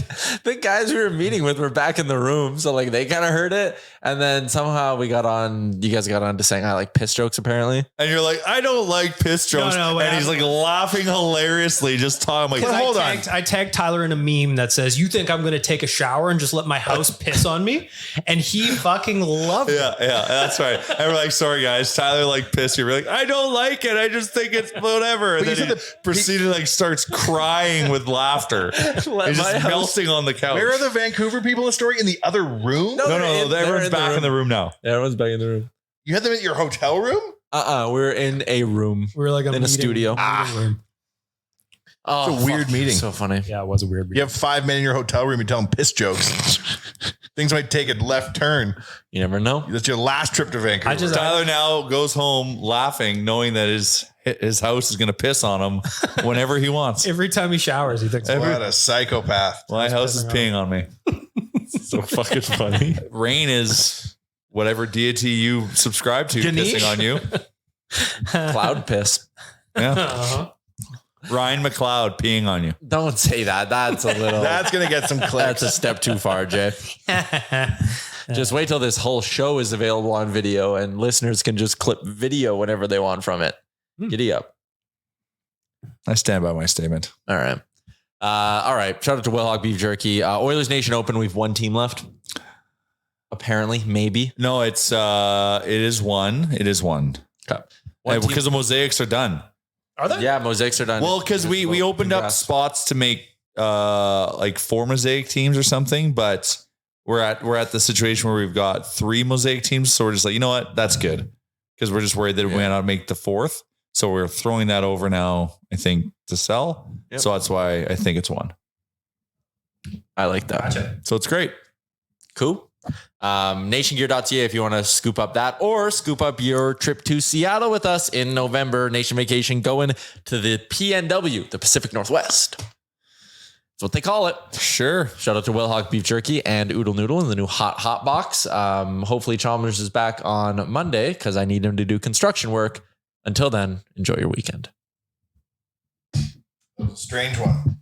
the guys we were meeting with were back in the room. So like they kind of heard it. And then somehow you guys got on to saying I like piss jokes apparently. And you're like, I don't like piss jokes. No, and he's like laughing hilariously, just talking like, Hold on. I tagged Tyler in a meme that says, "You think I'm going to take a shower and just let my house piss on me?" And he fucking loved it. Yeah, that's right. And we're like, sorry guys, Tyler like pissed you. We're like, I don't like it. I just think it's whatever. And But you then he said proceeded to like starts crying with laughter. He's my just house- melting on the couch. Where are the Vancouver people in the story? In the other room? No, they're everyone's in the back room. in the room now. Everyone's back in the room. You had them at your hotel room? We're in a room. We were like In a studio. meeting room. Oh, It's a weird meeting. So funny. Yeah, it was a weird You meeting. have 5 men in your hotel room, you tell them piss jokes. Things might take a left turn. You never know. That's your last trip to Vancouver. Tyler now goes home laughing, knowing that his house is going to piss on him whenever he wants. Every time he showers, he thinks, What a psychopath. My house is peeing on me. So fucking funny. Rain is whatever deity you subscribe to Ganesh? pissing on you. Cloud piss. Yeah. Uh-huh. Ryan McLeod peeing on you. Don't say that. That's a little. That's going to get some That's clicks. a step too far, Jay. Just wait till this whole show is available on video and listeners can just clip video whenever they want from it. Giddy up. I stand by my statement. All right. All right. Shout out to Wellhog Beef Jerky. Oilers Nation Open. We've one team left. Apparently, maybe. No, it is one. It is one. Okay. One team- Because the mosaics are done. Are there? Yeah, mosaics are done. Well, because we opened up Congrats. spots to make like 4 mosaic teams or something, but we're at the situation where we've got 3 mosaic teams. So we're just like, you know what? That's good. Because we're just worried that we might not make the 4th. So we're throwing that over now, I think, to sell. Yep. So that's why I think it's 1. I like that. Gotcha. So it's great. Cool. Nationgear.ca if you want to scoop up that or scoop up your trip to Seattle with us in November. Nation Vacation going to the PNW, the Pacific Northwest. That's what they call it. Sure. Shout out to Wellhog Beef Jerky and Oodle Noodle in the new hot box. Hopefully Chalmers is back on Monday because I need him to do construction work. Until then, enjoy your weekend. Strange one.